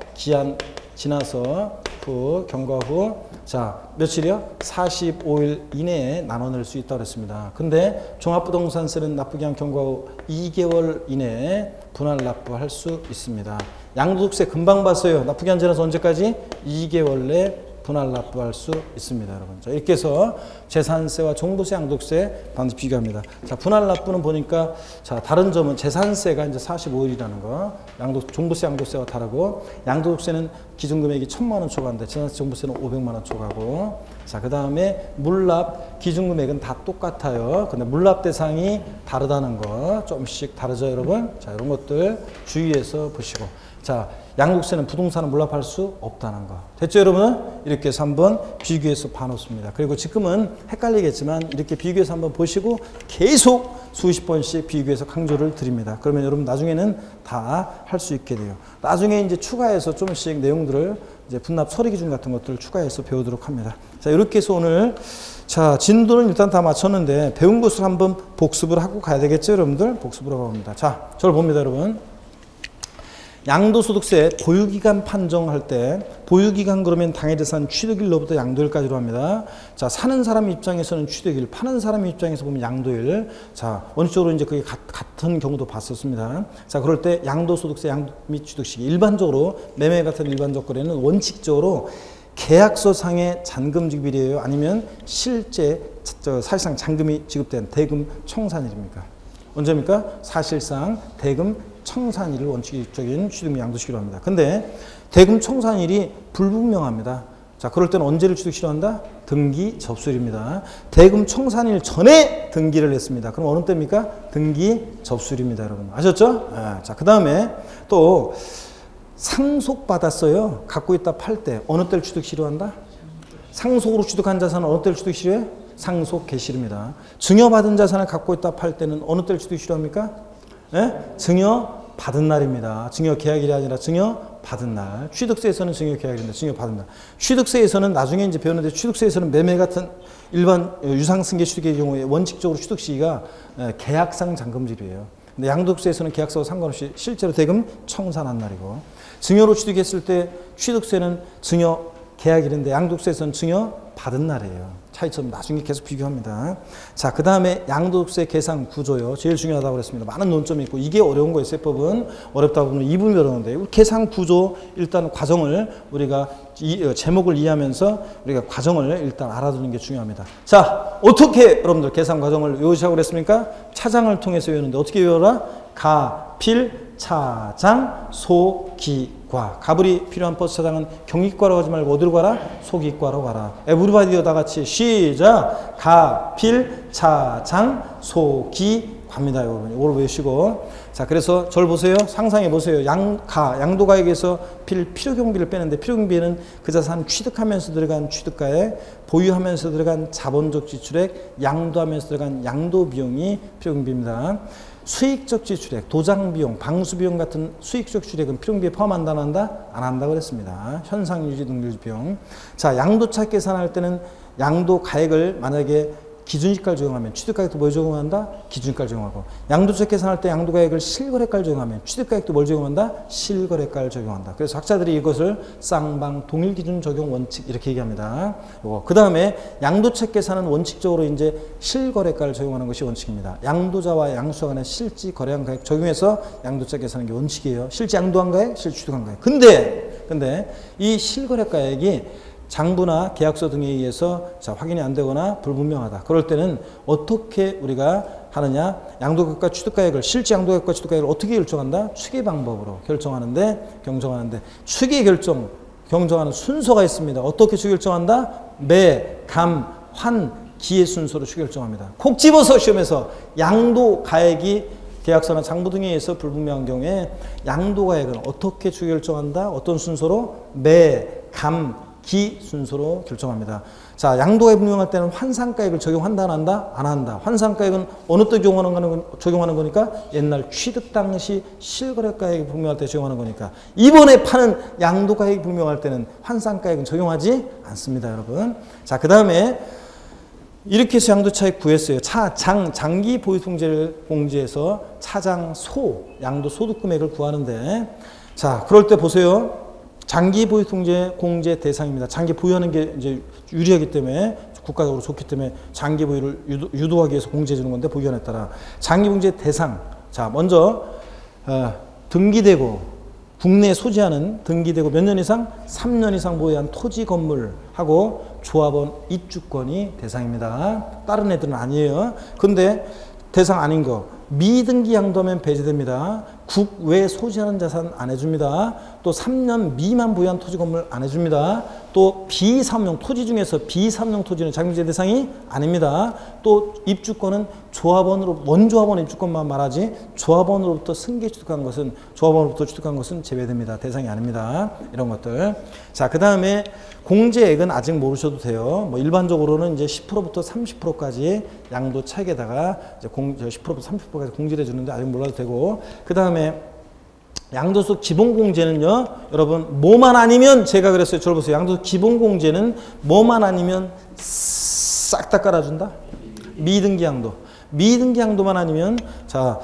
후 경과 후 자, 며칠이요? 45일 이내에 나눠낼 수 있다고 그랬습니다. 근데 종합부동산세는 납부기한 경과 후 2개월 이내에 분할납부할 수 있습니다. 양도소득세 금방 봤어요. 납부기한 지나서 언제까지? 2개월 내 분할납부할 수 있습니다, 여러분. 자, 이렇게 해서 재산세와 종부세, 양도세 반드시 비교합니다. 자, 분할납부는 보니까 자, 다른 점은 재산세가 이제 45일이라는 거, 종부세, 양도세와 다르고 양도세는 기준금액이 1000만 원 초과인데 재산세, 종부세는 500만 원 초과고. 자, 그 다음에 물납 기준금액은 다 똑같아요. 근데 물납 대상이 다르다는 거 조금씩 다르죠, 여러분. 자, 이런 것들 주의해서 보시고. 자, 양도세는 부동산을 물납할 수 없다는 거. 됐죠, 여러분? 이렇게 해서 한번 비교해서 봐놓습니다. 그리고 지금은 헷갈리겠지만 이렇게 비교해서 한번 보시고 계속 수십 번씩 비교해서 강조를 드립니다. 그러면 여러분 나중에는 다 할 수 있게 돼요. 나중에 이제 추가해서 조금씩 내용들을 이제 분납 처리 기준 같은 것들을 추가해서 배우도록 합니다. 자, 이렇게 해서 오늘 자, 진도는 일단 다 마쳤는데 배운 것을 한번 복습을 하고 가야 되겠죠, 여러분들? 복습을 하고 갑니다. 자, 저를 봅니다, 여러분. 양도소득세 보유기간 판정할 때 보유기간 그러면 당해재산 취득일로부터 양도일까지로 합니다. 자, 사는 사람 입장에서는 취득일, 파는 사람 입장에서 보면 양도일. 자, 원칙적으로 이제 그게 같은 경우도 봤었습니다. 자, 그럴 때 양도소득세 양도 및 취득시기 일반적으로 매매 같은 일반적 거래는 원칙적으로 계약서상의 잔금 지급일이에요? 아니면 실제 사실상 잔금이 지급된 대금 청산일입니까? 언제입니까? 사실상 대금 청산일을 원칙적인 취득 및 양도시기로 합니다. 근데 대금 청산일이 불분명합니다. 자, 그럴 때는 언제를 취득시로 한다? 등기 접수일입니다. 대금 청산일 전에 등기를 했습니다. 그럼 어느 때입니까? 등기 접수일입니다, 여러분. 아셨죠? 네. 자, 그 다음에 또 상속받았어요. 갖고 있다 팔 때 어느 때를 취득 실효한다? 상속으로 취득한 자산은 어느 때를 취득 실효해? 상속 개시입니다. 증여받은 자산을 갖고 있다 팔 때는 어느 때를 취득 실효합니까? 네? 증여 받은 날입니다. 증여 계약일이 아니라 증여 받은 날. 취득세에서는 증여 계약일인데 증여 받은 날. 취득세에서는 나중에 이제 배우는데 취득세에서는 매매 같은 일반 유상승계 취득의 경우에 원칙적으로 취득 시기가 계약상 잔금질이에요. 근데 양도세에서는 계약서와 상관없이 실제로 대금 청산한 날이고, 증여로 취득했을 때 취득세는 증여 계약일인데 양도세에서는 증여 받은 날이에요. 차이점 나중에 계속 비교합니다. 자, 그 다음에 양도세 계산 구조요. 제일 중요하다고 그랬습니다. 많은 논점이 있고 이게 어려운 거예요. 세법은 어렵다고 보면 이분이 어려운데 계산 구조 일단 과정을 우리가 제목을 이해하면서 우리가 과정을 일단 알아두는 게 중요합니다. 자, 어떻게 여러분들 계산 과정을 외우시라고 그랬습니까? 차장을 통해서 외우는데 어떻게 외워라? 가, 필, 차장, 소, 기, 과. 가불이 필요한 버스 차장은 경기과라고 하지 말고 어디로 가라? 소기과로 가라. 에브리바디어 다 같이 시작. 가, 필, 차장, 소, 기, 과입니다. 여러분. 이걸 외우시고. 자, 그래서 저를 보세요. 상상해 보세요. 양도가액에서 필요경비를 빼는데 필요경비에는 그 자산 취득하면서 들어간 취득가액, 보유하면서 들어간 자본적 지출액, 양도하면서 들어간 양도비용이 필요경비입니다. 수익적 지출액, 도장비용, 방수비용 같은 수익적 지출액은 필요경비에 포함한다, 안 한다? 안 한다 그랬습니다. 현상유지 등유지 비용. 자, 양도차 계산할 때는 양도가액을 만약에 기준시가를 적용하면 취득가액도 뭘 적용한다? 기준가를 적용하고, 양도차 계산할 때 양도가액을 실거래가를 적용하면 취득가액도 뭘 적용한다? 실거래가를 적용한다. 그래서 학자들이 이것을 쌍방 동일기준 적용 원칙 이렇게 얘기합니다. 그 다음에 양도차 계산은 원칙적으로 이제 실거래가를 적용하는 것이 원칙입니다. 양도자와 양수자 간의 실지 거래한 가액 적용해서 양도차 계산하는 게 원칙이에요. 실지 양도한 가액, 실지 취득한 가액. 근데 이 실거래가액이 장부나 계약서 등에 의해서 확인이 안 되거나 불분명하다. 그럴 때는 어떻게 우리가 하느냐? 양도가액과 취득가액을, 실제 양도가액과 취득가액을 어떻게 결정한다? 추계 방법으로 경정하는데 추계 경정하는 순서가 있습니다. 어떻게 추계 결정한다? 매, 감, 환, 기의 순서로 추계 결정합니다. 콕 집어서 시험에서 양도가액이 계약서나 장부 등에 의해서 불분명한 경우에 양도가액은 어떻게 추계 결정한다? 어떤 순서로? 매, 감, 기 순서로 결정합니다. 자, 양도가액 분명할 때는 환산가액을 적용한다, 안 한다? 안 한다. 환산가액은 어느 때 적용하는 거니까? 옛날 취득 당시 실거래가액이 분명할 때 적용하는 거니까. 이번에 파는 양도가액이 분명할 때는 환산가액은 적용하지 않습니다, 여러분. 자, 그 다음에 이렇게 해서 양도차익 구했어요. 장기 보유통제를 공제해서 차장 소, 양도 소득금액을 구하는데, 자, 그럴 때 보세요. 장기 보유 통제 공제 대상입니다. 장기 보유하는 게 이제 유리하기 때문에 국가적으로 좋기 때문에 장기 보유를 유도하기 위해서 공제해 주는 건데 보유안에 따라 장기 공제 대상. 자, 먼저 등기되고 국내에 소지하는 등기되고 몇 년 이상? 3년 이상 보유한 토지 건물하고 조합원 입주권이 대상입니다. 다른 애들은 아니에요. 근데 대상 아닌 거 미등기 양도하면 배제됩니다. 국외 소지하는 자산 안 해줍니다. 또 3년 미만 보유한 토지 건물 안 해줍니다. 또 비사업용 토지 중에서 비사업용 토지는 장기제 대상이 아닙니다. 또 입주권은 조합원으로 원조합원 입주권만 말하지 조합원으로부터 승계 취득한 것은 조합원으로부터 취득한 것은 제외됩니다. 대상이 아닙니다. 이런 것들. 자, 그 다음에 공제액은 아직 모르셔도 돼요. 뭐 일반적으로는 이제 10%부터 30%까지 양도 차익에다가 이제 10%부터 30%까지 공제를 해주는데 아직 몰라도 되고, 그 다음에 양도소득 기본공제는요, 여러분, 뭐만 아니면, 제가 그랬어요. 저를 보세요. 양도소득 기본공제는 뭐만 아니면 싹 다 깔아준다? 미등기 양도. 미등기 양도만 아니면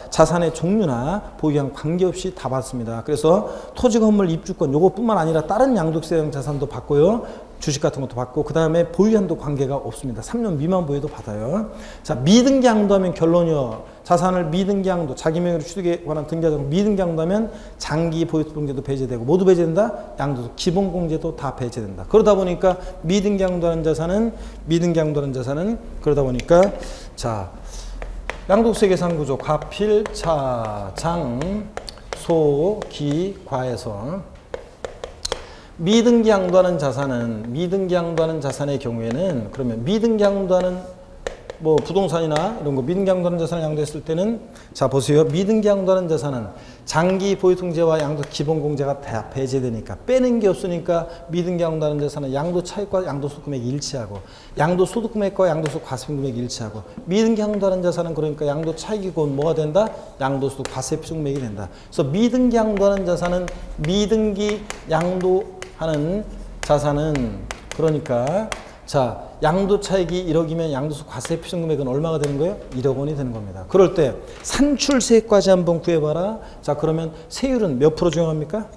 자산의 종류나 보유량 관계없이 다 받습니다. 그래서 토지 건물 입주권 요것뿐만 아니라 다른 양도세형 자산도 받고요. 주식 같은 것도 받고, 그 다음에 보유한도 관계가 없습니다. 3년 미만 보유도 받아요. 자, 미등기 양도하면 결론이요. 자산을 미등기 양도, 자기 명의로 취득에 관한 등기하자고 미등기 양도하면 장기 보유 공제도 배제되고, 모두 배제된다? 양도도 기본 공제도 다 배제된다. 그러다 보니까 미등기 양도하는 자산은 그러다 보니까 자, 양도세 계산 구조 과필, 차, 장, 소, 기, 과에서 미등기 양도하는 자산의 경우에는, 그러면 미등기 양도하는 뭐 부동산이나 이런 거 미등기 양도하는 자산을 양도했을 때는 자 보세요. 미등기 양도하는 자산은 장기 보유통제와 양도 기본공제가 다 배제되니까 빼는 게 없으니까 미등기 양도하는 자산은 양도 차익과 양도소득 금액이 일치하고 양도소득 금액과 양도소득 과세표 금액이 일치하고 미등기 양도하는 자산은 그러니까 양도 차익이고 뭐가 된다? 양도소득 과세표 금액이 된다. 그래서 미등기 양도하는 자산은 미등기 양도하는 자산은 그러니까 자 양도 차익이 1억이면 양도소득 과세 표준 금액은 얼마가 되는 거예요? 1억 원이 되는 겁니다. 그럴 때 산출세까지 한번 구해봐라. 자 그러면 세율은 몇 프로 적용합니까?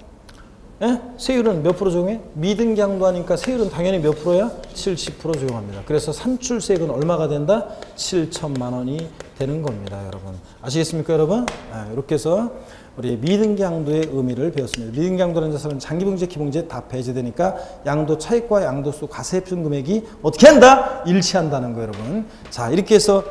예? 세율은 몇 프로 적용해? 미등기 양도하니까 세율은 당연히 몇 프로야? 70% 적용합니다. 그래서 산출세액은 얼마가 된다? 7천만 원이 되는 겁니다. 여러분 아시겠습니까 여러분? 이렇게 해서 우리 미등기 양도의 의미를 배웠습니다. 미등기 양도라는 자산은 장기봉제, 기봉제 다 배제되니까 양도 차익과 양도소득 과세 표준 금액이 어떻게 한다? 일치한다는 거예요, 여러분. 자, 이렇게 해서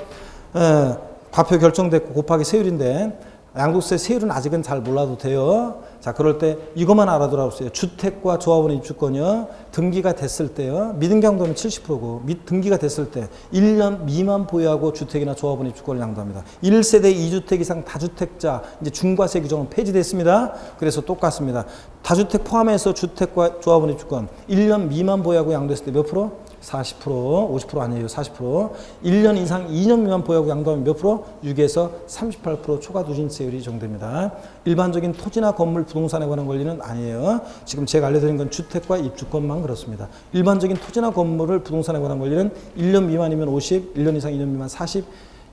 과표 결정됐고 곱하기 세율인데 양도세 세율은 아직은 잘 몰라도 돼요. 자, 그럴 때 이것만 알아두라고. 주택과 조합원의 입주권이요. 등기가 됐을 때요. 미등기 양도는 70%고 등기가 됐을 때 1년 미만 보유하고 주택이나 조합원의 입주권을 양도합니다. 1세대 2주택 이상 다주택자 이제 중과세 규정은 폐지됐습니다. 그래서 똑같습니다. 다주택 포함해서 주택과 조합원의 입주권 1년 미만 보유하고 양도했을 때 몇 프로? 40%, 50% 아니에요. 40%. 1년 이상 2년 미만 보유하고 양도하면 몇 프로? 6에서 38% 초과 누진세율이 적용됩니다. 일반적인 토지나 건물, 부동산에 관한 권리는 아니에요. 지금 제가 알려드린 건 주택과 입주권만 그렇습니다. 일반적인 토지나 건물을 부동산에 관한 권리는 1년 미만이면 50, 1년 이상 2년 미만 40,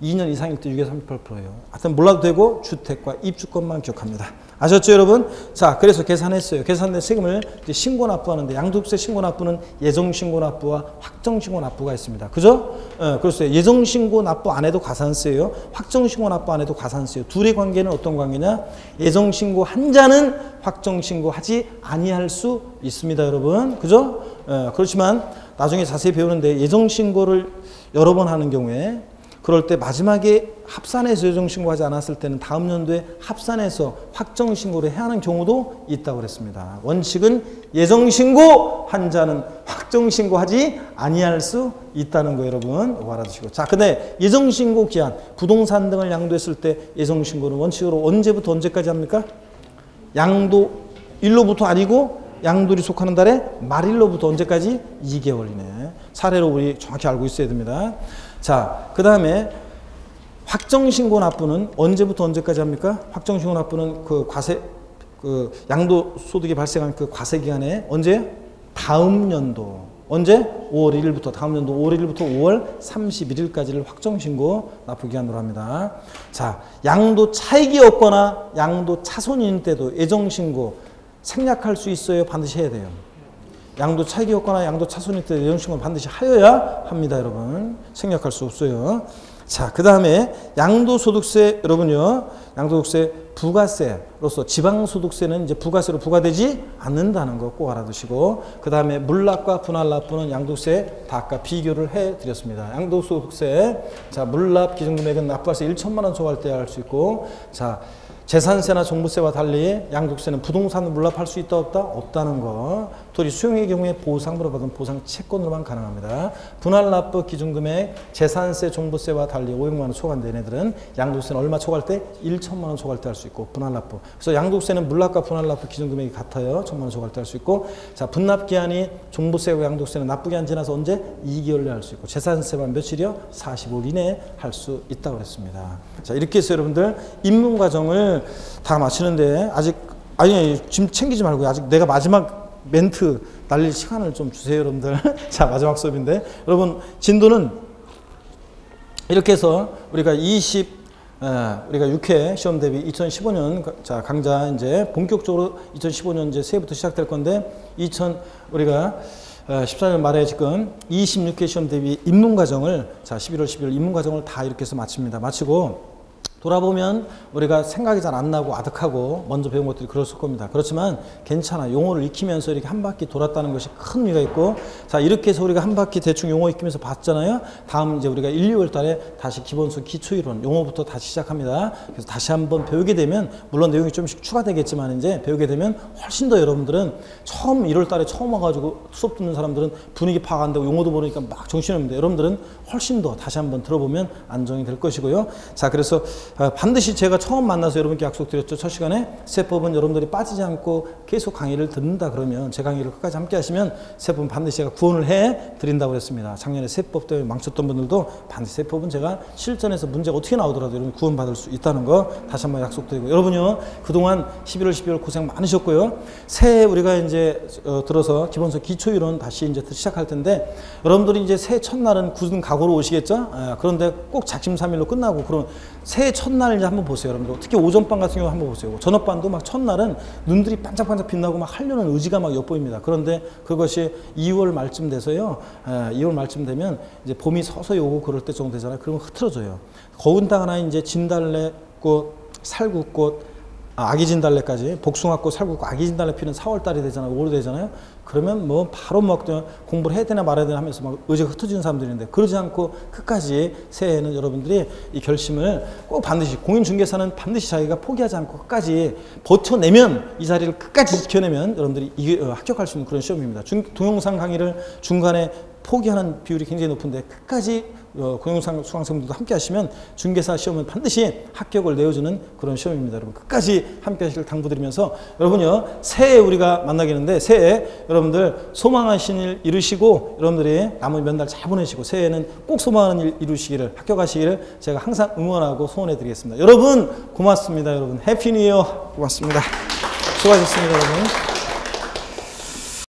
2년 이상일 때 6에서 38%예요. 하여튼 몰라도 되고 주택과 입주권만 기억합니다. 아셨죠 여러분? 자 그래서 계산했어요. 계산된 세금을 이제 신고 납부하는데 양도세 신고 납부는 예정 신고 납부와 확정 신고 납부가 있습니다. 그죠? 그렇어요. 예정 신고 납부 안 해도 가산세예요. 확정 신고 납부 안 해도 가산세예요. 둘의 관계는 어떤 관계냐? 예정 신고 한 자는 확정 신고하지 아니할 수 있습니다, 여러분. 그죠? 그렇지만 나중에 자세히 배우는데 예정 신고를 여러 번 하는 경우에 그럴 때 마지막에 합산해서 예정신고하지 않았을 때는 다음 연도에 합산해서 확정신고를 해야 하는 경우도 있다고 그랬습니다. 원칙은 예정신고 한 자는 확정신고하지 아니할 수 있다는 거 여러분 이거 알아두시고. 자, 근데 예정신고 기한 부동산 등을 양도했을 때 예정신고는 원칙으로 언제부터 언제까지 합니까? 양도 일로부터 아니고 양도일이 속하는 달에 말일로부터 언제까지? 2개월이네. 사례로 우리 정확히 알고 있어야 됩니다. 자, 그 다음에 확정신고 납부는 언제부터 언제까지 합니까? 확정신고 납부는 그 과세, 그 양도소득이 발생한 그 과세 기간에 언제? 다음 연도. 언제? 5월 1일부터, 다음 연도 5월 1일부터 5월 31일까지를 확정신고 납부 기간으로 합니다. 자, 양도 차익이 없거나 양도 차손이 있는 때도 예정신고 생략할 수 있어요? 반드시 해야 돼요? 양도 차익이 없거나 양도 차손일 때 예정신고는 반드시 하여야 합니다, 여러분. 생략할 수 없어요. 자, 그 다음에 양도소득세, 여러분요. 양도소득세 부가세로서 지방소득세는 이제 부가세로 부과되지 않는다는 거 꼭 알아두시고, 그 다음에 물납과 분할납부는 양도세 다 아까 비교를 해드렸습니다. 양도소득세, 자, 물납 기준금액은 납부할세 1천만 원 초과할 때 할 수 있고, 자, 재산세나 종부세와 달리 양도세는 부동산을 물납할 수 있다 없다? 없다는 거. 토지 수용의 경우에 보상으로 받은 보상 채권으로만 가능합니다. 분할납부 기준금액 재산세 종부세와 달리 500만 원 초과한데 얘네들은 양도세는 얼마 초과할 때? 1천만 원 초과할 때 할 수 있고 분할납부. 그래서 양도세는 물납과 분할납부 기준금액이 같아요. 1천만 원 초과할 때 할 수 있고, 자, 분납기한이 종부세와 양도세는 납부기한 지나서 언제? 2개월 내에 할 수 있고 재산세만 며칠이요? 45일 이내에 할 수 있다고 그랬습니다. 자, 이렇게 해서 여러분들 입문과정을 다 마치는데 아니 지금 챙기지 말고 아직 내가 마지막 멘트 날릴 시간을 좀 주세요, 여러분들. 자, 마지막 수업인데 여러분 진도는 이렇게 해서 우리가 우리가 6회 시험 대비 2015년 자 강좌 이제 본격적으로 2015년 이제 새해부터 시작될 건데 우리가 14년 말에 지금 26회 시험 대비 입문과정을 자 11월 12일 입문과정을 다 이렇게 해서 마칩니다. 마치고 돌아보면 우리가 생각이 잘 안 나고 아득하고 먼저 배운 것들이 그랬을 겁니다. 그렇지만 괜찮아. 용어를 익히면서 이렇게 한 바퀴 돌았다는 것이 큰 의미가 있고, 자, 이렇게 해서 우리가 한 바퀴 대충 용어 익히면서 봤잖아요. 다음 이제 우리가 1, 2월 달에 다시 기본수 기초이론 용어부터 다시 시작합니다. 그래서 다시 한번 배우게 되면, 물론 내용이 좀씩 추가되겠지만 이제 배우게 되면 훨씬 더 여러분들은 처음 1월 달에 처음 와가지고 수업 듣는 사람들은 분위기 파악 안 되고 용어도 모르니까 막 정신이 없는데, 여러분들은 훨씬 더 다시 한번 들어보면 안정이 될 것이고요. 자, 그래서 반드시 제가 처음 만나서 여러분께 약속드렸죠. 첫 시간에 세법은 여러분들이 빠지지 않고 계속 강의를 듣는다 그러면, 제 강의를 끝까지 함께 하시면 세법은 반드시 제가 구원을 해 드린다고 그랬습니다. 작년에 세법 때문에 망쳤던 분들도 반드시 세법은 제가 실전에서 문제가 어떻게 나오더라도 여러분 구원받을 수 있다는 거 다시 한번 약속드리고, 여러분요 그동안 11월 12월 고생 많으셨고요. 새해 우리가 이제 들어서 기본서 기초이론 다시 이제 시작할 텐데, 여러분들이 이제 새해 첫날은 굳은 각오로 오시겠죠? 그런데 꼭 작심삼일로 끝나고, 그럼 새해 첫날 이제 한번 보세요. 여러분들 특히 오전반 같은 경우 한번 보세요. 저녁반도 막 첫날은 눈들이 반짝반짝 빛나고 막 하려는 의지가 막 엿보입니다. 그런데 그것이 2월 말쯤 돼서요, 2월 말쯤 되면 이제 봄이 서서히 오고 그럴 때 정도 되잖아요. 그러면 흐트러져요. 더군다나 이제 진달래꽃, 살구꽃, 아기진달래까지, 복숭아꽃, 살구꽃, 아기진달래 피는 4월 달이 되잖아요. 5월 되잖아요. 그러면 뭐 바로 막 공부를 해야 되나 말아야 되나 하면서 막 의지가 흩어지는 사람들인데, 그러지 않고 끝까지 새해에는 여러분들이 이 결심을 꼭 반드시, 공인중개사는 반드시 자기가 포기하지 않고 끝까지 버텨내면, 이 자리를 끝까지 지켜내면 여러분들이 합격할 수 있는 그런 시험입니다. 동영상 강의를 중간에 포기하는 비율이 굉장히 높은데, 끝까지 공영상 수강생분들도 함께 하시면 중개사 시험은 반드시 합격을 내어주는 그런 시험입니다. 여러분 끝까지 함께 하시길 당부드리면서, 여러분요 새해 우리가 만나겠는데, 새해 여러분들 소망하신 일 이루시고, 여러분들이 남은 몇 달 잘 보내시고, 새해에는 꼭 소망하는 일 이루시기를, 합격하시기를 제가 항상 응원하고 소원해 드리겠습니다. 여러분 고맙습니다. 여러분 해피 뉴 이어. 고맙습니다. 수고하셨습니다. 여러분.